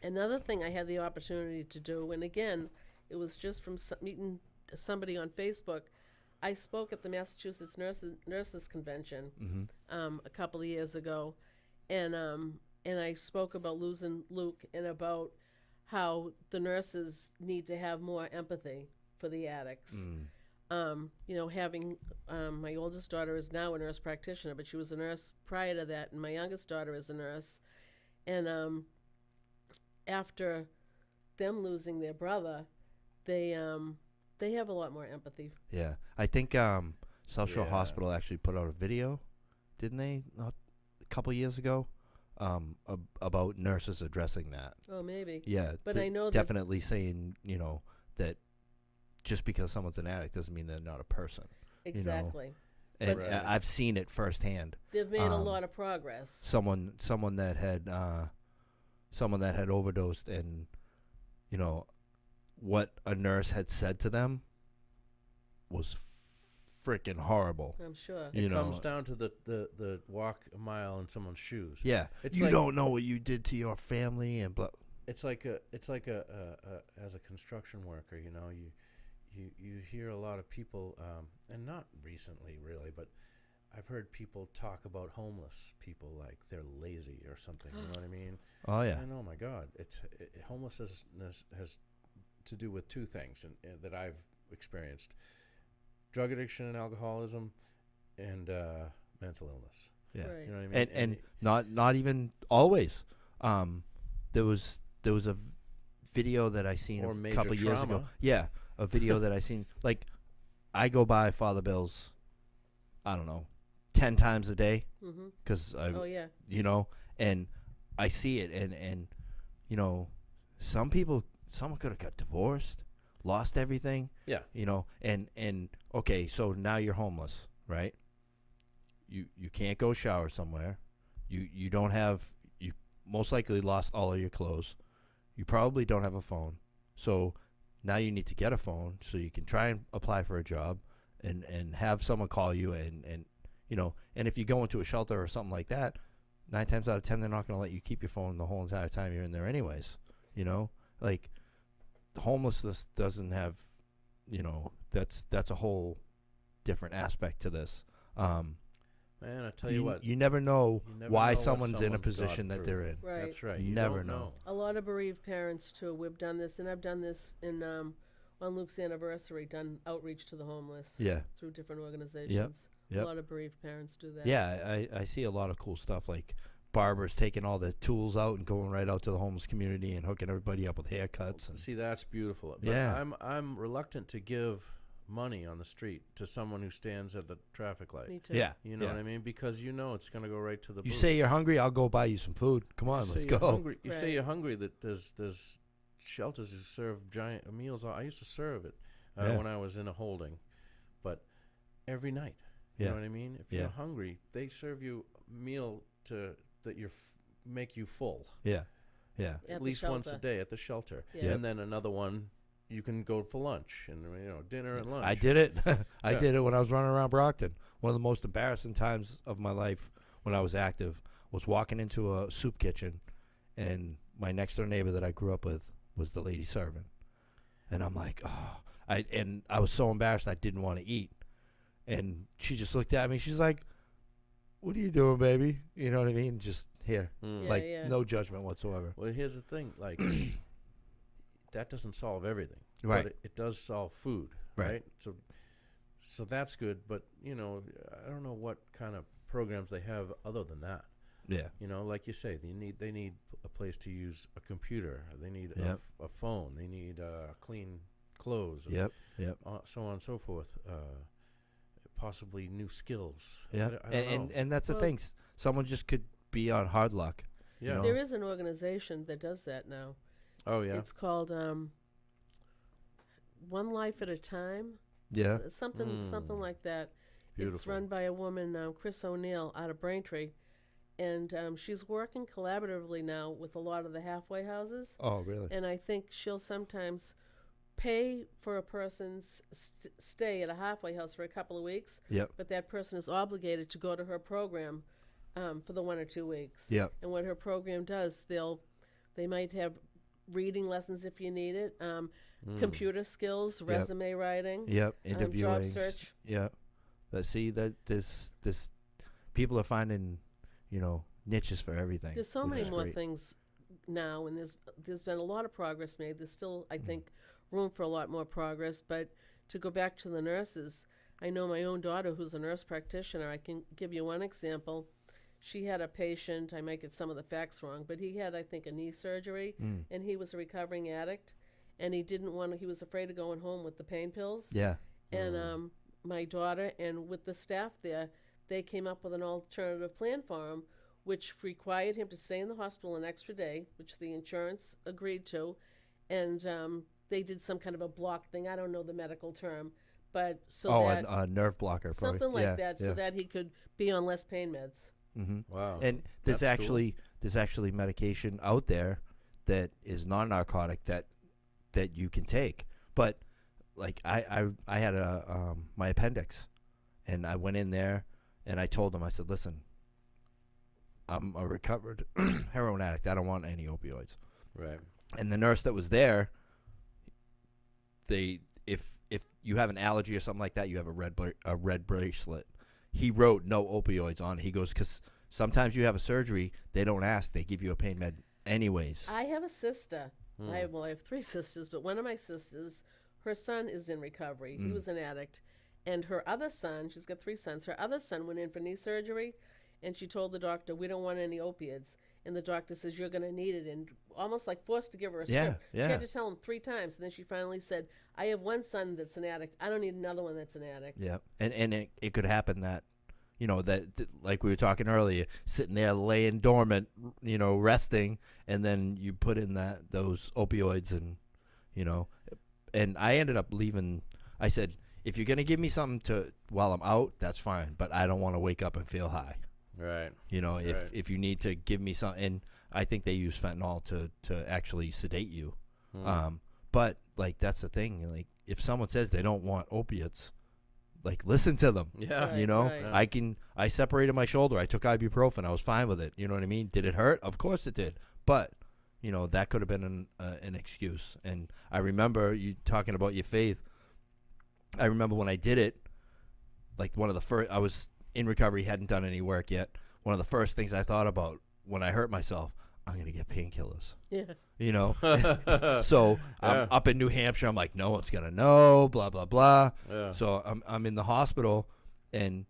Another thing I had the opportunity to do, and again, it was just from meeting somebody on Facebook. I spoke at the Massachusetts Nurses Convention Mm-hmm. a couple of years ago, and I spoke about losing Luke and about how the nurses need to have more empathy for the addicts. Having my oldest daughter is now a nurse practitioner, but she was a nurse prior to that, and my youngest daughter is a nurse, and after them losing their brother, they have a lot more empathy. Yeah. I think South Shore Yeah. Hospital actually put out a video, didn't they? Not a couple years ago, about nurses addressing that. Oh, maybe. Yeah. But I know that- definitely saying that just because someone's an addict doesn't mean they're not a person. Exactly. And Right. I've seen it firsthand. They've made a Um, lot of progress. Someone that had overdosed, and what a nurse had said to them was freaking horrible. I'm sure. You It know, comes down to the walk a mile in someone's shoes. yeah. It's You like- don't know what you did to your family, and blah. It's like a as a construction worker, you hear a lot of people, and not recently really, but I've heard people talk about homeless people like they're lazy or something. You know what I mean? Oh yeah. And oh my God, homelessness has to do with two things that I've experienced: drug addiction and alcoholism, and mental illness. Yeah. Right. You know what I mean? And not even always. There was a video that I seen Or a major couple years ago. trauma. Yeah, a video that I seen. Like, I go by Father Bill's, I don't know, 10 times a day Mm-hmm. because Oh, yeah. and I see it, and someone could have got divorced, lost everything. yeah, And okay, so now you're homeless, right? You can't go shower somewhere. You don't have, you most likely lost all of your clothes. You probably don't have a phone. So now you need to get a phone so you can try and apply for a job and have someone call you, and and if you go into a shelter or something like that, 9 times out of 10 they're not going to let you keep your phone the whole entire time you're in there anyways. Like, homelessness doesn't have, that's a whole different aspect to this. man, I tell you what, you never know you never why know what someone's in a someone's position gone that through. they're in. Right. That's right. You You never don't know. A lot of bereaved parents, too. We've done this, and I've done this on Luke's anniversary, done outreach to the homeless Yeah. through different organizations. Yep. A lot of bereaved parents do that. Yeah, I see a lot of cool stuff, like barbers taking all the tools out and going right out to the homeless community and hooking everybody up with haircuts. And See, that's beautiful. But Yeah. I'm reluctant to give money on the street to someone who stands at the traffic light. Me too. yeah, You know yeah. what I mean? Because it's going to go right to the. You booze. say you're hungry, I'll go buy you some food. Come on, You let's say you're go. hungry- You say Right. you're hungry. That there's shelters who serve giant meals. I used to serve it Yeah. when I was in a holding, but every night. You Yeah. know what I mean? If Yeah. you're hungry, they serve you a meal that make you full Yeah, yeah, At at the least once a shelter. day at the shelter, Yeah. and then another one you can go for lunch and dinner and lunch. I did it. I Yeah. did it when I was running around Brockton. One of the most embarrassing times of my life when I was active was walking into a soup kitchen, and my next door neighbor that I grew up with was the lady serving, and I'm like, oh, I was so embarrassed I didn't want to eat, and she just looked at me. She's like, "What are you doing, baby?" You know what I mean? Just here, Mm. Yeah, like yeah. no judgment whatsoever. Well, here's the thing, like that doesn't solve everything, Right. But it does solve food, Right. right? So that's good, but I don't know what kind of programs they have other than that. Yeah, Like you say, they need a place to use a computer. They need Yep. a phone. They need clean clothes. And yep, so on and so forth. Possibly new skills. yeah. I don't know. And that's the Well- thing. Someone just could be on hard luck. Yeah. know. There is an organization that does that now. Oh yeah. It's called One Life at a Time. Yeah, Something like that. Beautiful. It's run by a woman, Chris O'Neill, out of Braintree, and she's working collaboratively now with a lot of the halfway houses. Oh, really? And I think she'll sometimes pay for a person's stay at a halfway house for a couple of weeks, Yep. but that person is obligated to go to her program for the 1 or 2 weeks. Yep. And what her program does, they might have reading lessons if you need it, computer skills, resume writing, Yep. Interviewing. job search. Yep. That this people are finding, niches for everything. There's so which many is more great. things now, and there's been a lot of progress made. There's still, I think, room for a lot more progress. But to go back to the nurses, I know my own daughter, who's a nurse practitioner. I can give you one example. She had a patient. I might get some of the facts wrong, but he had, I think, a knee surgery, and he was a recovering addict, and he didn't want to. He was afraid of going home with the pain pills. Yeah. And my daughter and with the staff there, they came up with an alternative plan for him, which required him to stay in the hospital an extra day, which the insurance agreed to, and they did some kind of a block thing. I don't know the medical term, but that a nerve blocker. Probably. something like Yeah, that, yeah. so that he could be on less pain meds. Wow. And there's That's cool. actually medication out there that is non-narcotic that you can take. But like I had my appendix, and I went in there and I told them, I said, listen, I'm a recovered heroin addict. I don't want any opioids. Right. And the nurse that was there, if you have an allergy or something like that, you have a red bracelet. He wrote no opioids on it. He goes, because sometimes you have a surgery, they don't ask, they give you a pain med anyways. I have a sister. I have 3 sisters, but one of my sisters, her son is in recovery. He was an addict. And her other son, she's got 3 sons, her other son went in for knee surgery, and she told the doctor, we don't want any opiates. And the doctor says, you're going to need it, and almost like forced to give her a Yeah, script. yeah. She had to tell him 3 times, and then she finally said, I have one son that's an addict. I don't need another one that's an addict. Yeah, and it could happen that, that like we were talking earlier, sitting there laying dormant, resting, and then you put in those opioids, and and I ended up leaving. I said, if you're gonna give me something while I'm out, that's fine, but I don't want to wake up and feel high. Right. If you need to give me something, and I think they use fentanyl to actually sedate you. But like that's the thing. Like if someone says they don't want opiates, like listen to them. Yeah. Right. Right. I separated my shoulder. I took ibuprofen. I was fine with it. You know what I mean? Did it hurt? Of course it did. But that could have been an excuse. And I remember you talking about your faith. I remember when I did it, like one of the first, I was in recovery, hadn't done any work yet. One of the first things I thought about when I hurt myself, I'm going to get painkillers. Yeah. So Yeah. I'm up in New Hampshire. I'm like, no one's going to know, blah, blah, blah. Yeah. So I'm in the hospital, and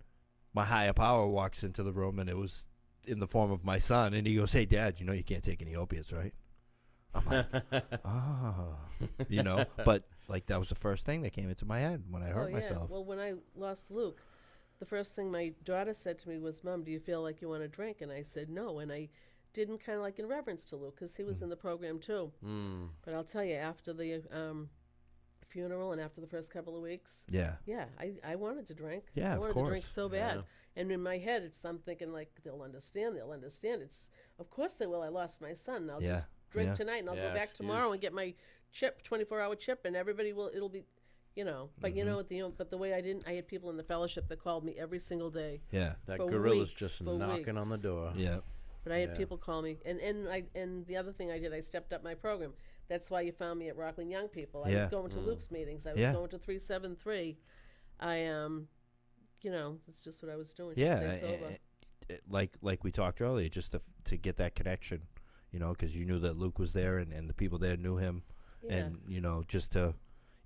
my higher power walks into the room, and it was in the form of my son, and he goes, "Hey, Dad, you know you can't take any opiates, right?" I'm like, "Oh," But like that was the first thing that came into my head when I hurt myself. Well, when I lost Luke, the first thing my daughter said to me was, "Mom, do you feel like you want to drink?" And I said no, and I didn't, kind of like in reverence to Luke, because he was in the program too. But I'll tell you, after the funeral and after the first couple of weeks, Yeah. I wanted to drink. Yeah, I of wanted to drink course. so bad. Yeah. And in my head, I'm thinking like, they'll understand. It's, of course they will. I lost my son. I'll Yeah. just drink Yeah. tonight, and I'll Yeah, go back tomorrow excuse. and get my chip, 24-hour chip, and everybody will. It'll be, But but the way I had people in the fellowship that called me every single day. Yeah. That For gorilla's weeks, just for knocking on the weeks. door. Yeah. But I had Yeah. people call me, and the other thing I did, I stepped up my program. That's why you found me at Rockland Young People. I Yeah. was going to Luke's meetings. I was Yeah. going to 373. That's just what I was doing. Yeah. To stay sober. Like we talked earlier, just to get that connection, because you knew that Luke was there, and the people there knew him, Yeah. and just to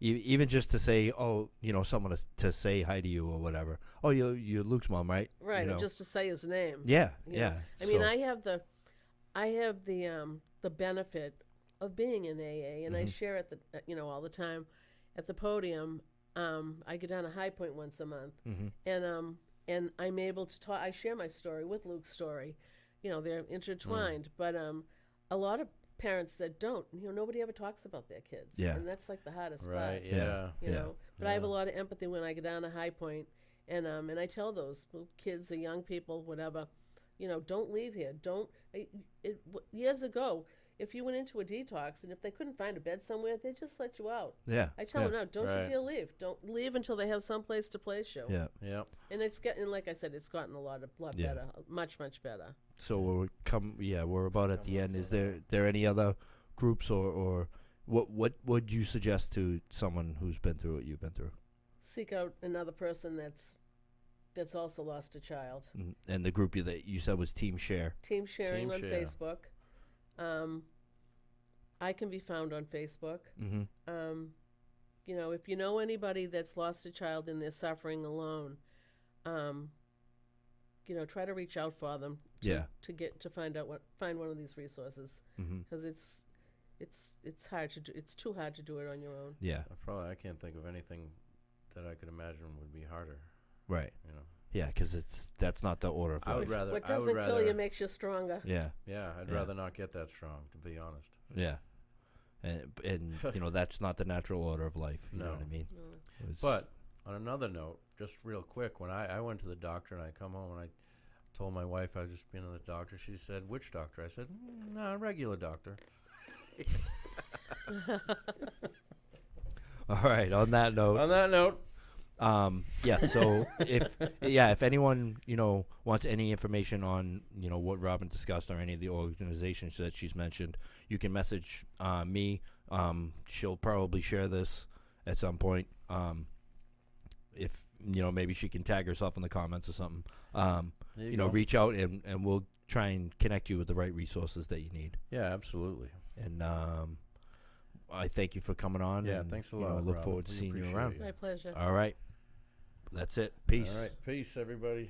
even just to say, oh, someone to say hi to you or whatever. Oh, you're Luke's mom, right? Right, or just to say his name. Yeah. you know. Yeah. I mean, I have the benefit of being in AA, and I share it all the time at the podium. I get down to High Point once a month, and I'm able to talk. I share my story with Luke's story. They're intertwined, but a lot of parents that don't, nobody ever talks about their kids. Yeah. And that's like the hardest Right. part. Yeah. You Yeah. know. But I have a lot of empathy when I get down to High Point, and I tell those kids or young people, whatever, don't leave here. Don't. Years ago, if you went into a detox and if they couldn't find a bed somewhere, they'd just let you out. Yeah. I tell them, no, don't Right. you dare leave. Don't leave until they have some place to place you. Yeah. Yeah. And it's getting, like I said, it's gotten a lot Yeah. better, much better. So we're about at the end. Is there any other groups or what would you suggest to someone who's been through what you've been through? Seek out another person that's also lost a child. And the group that you said was Team Share. Team sharing Team on Share. Facebook. I can be found on Facebook. Mm-hmm. If you know anybody that's lost a child and they're suffering alone, try to reach out for them. To find one of these resources, Mm-hmm. because it's hard to do. It's too hard to do it on your own. Yeah. I can't think of anything that I could imagine would be harder. Right. You know. Yeah, because that's not the order of I would life. rather. What I would doesn't kill you rather- makes you stronger. Yeah. Yeah, I'd Yeah. rather not get that strong, to be honest. Yeah. And that's not the natural order of life. You know No. what I mean? No. It's- But on another note, just real quick, when I went to the doctor and I come home and I told my wife I was just being to the doctor, she said, "Which doctor?" I said, "No, a regular doctor." all right. On that note, On that note, yeah. So if anyone wants any information on what Robin discussed or any of the organizations that she's mentioned, you can message me. She'll probably share this at some point. If maybe she can tag herself in the comments or something. there you go. Reach out and we'll try and connect you with the right resources that you need. Yeah, absolutely. And I thank you for coming on. Yeah, and, thanks a Look lot, Robin. forward to We seeing you appreciate around. it. My pleasure. All right. That's it. Peace. All right, peace, everybody.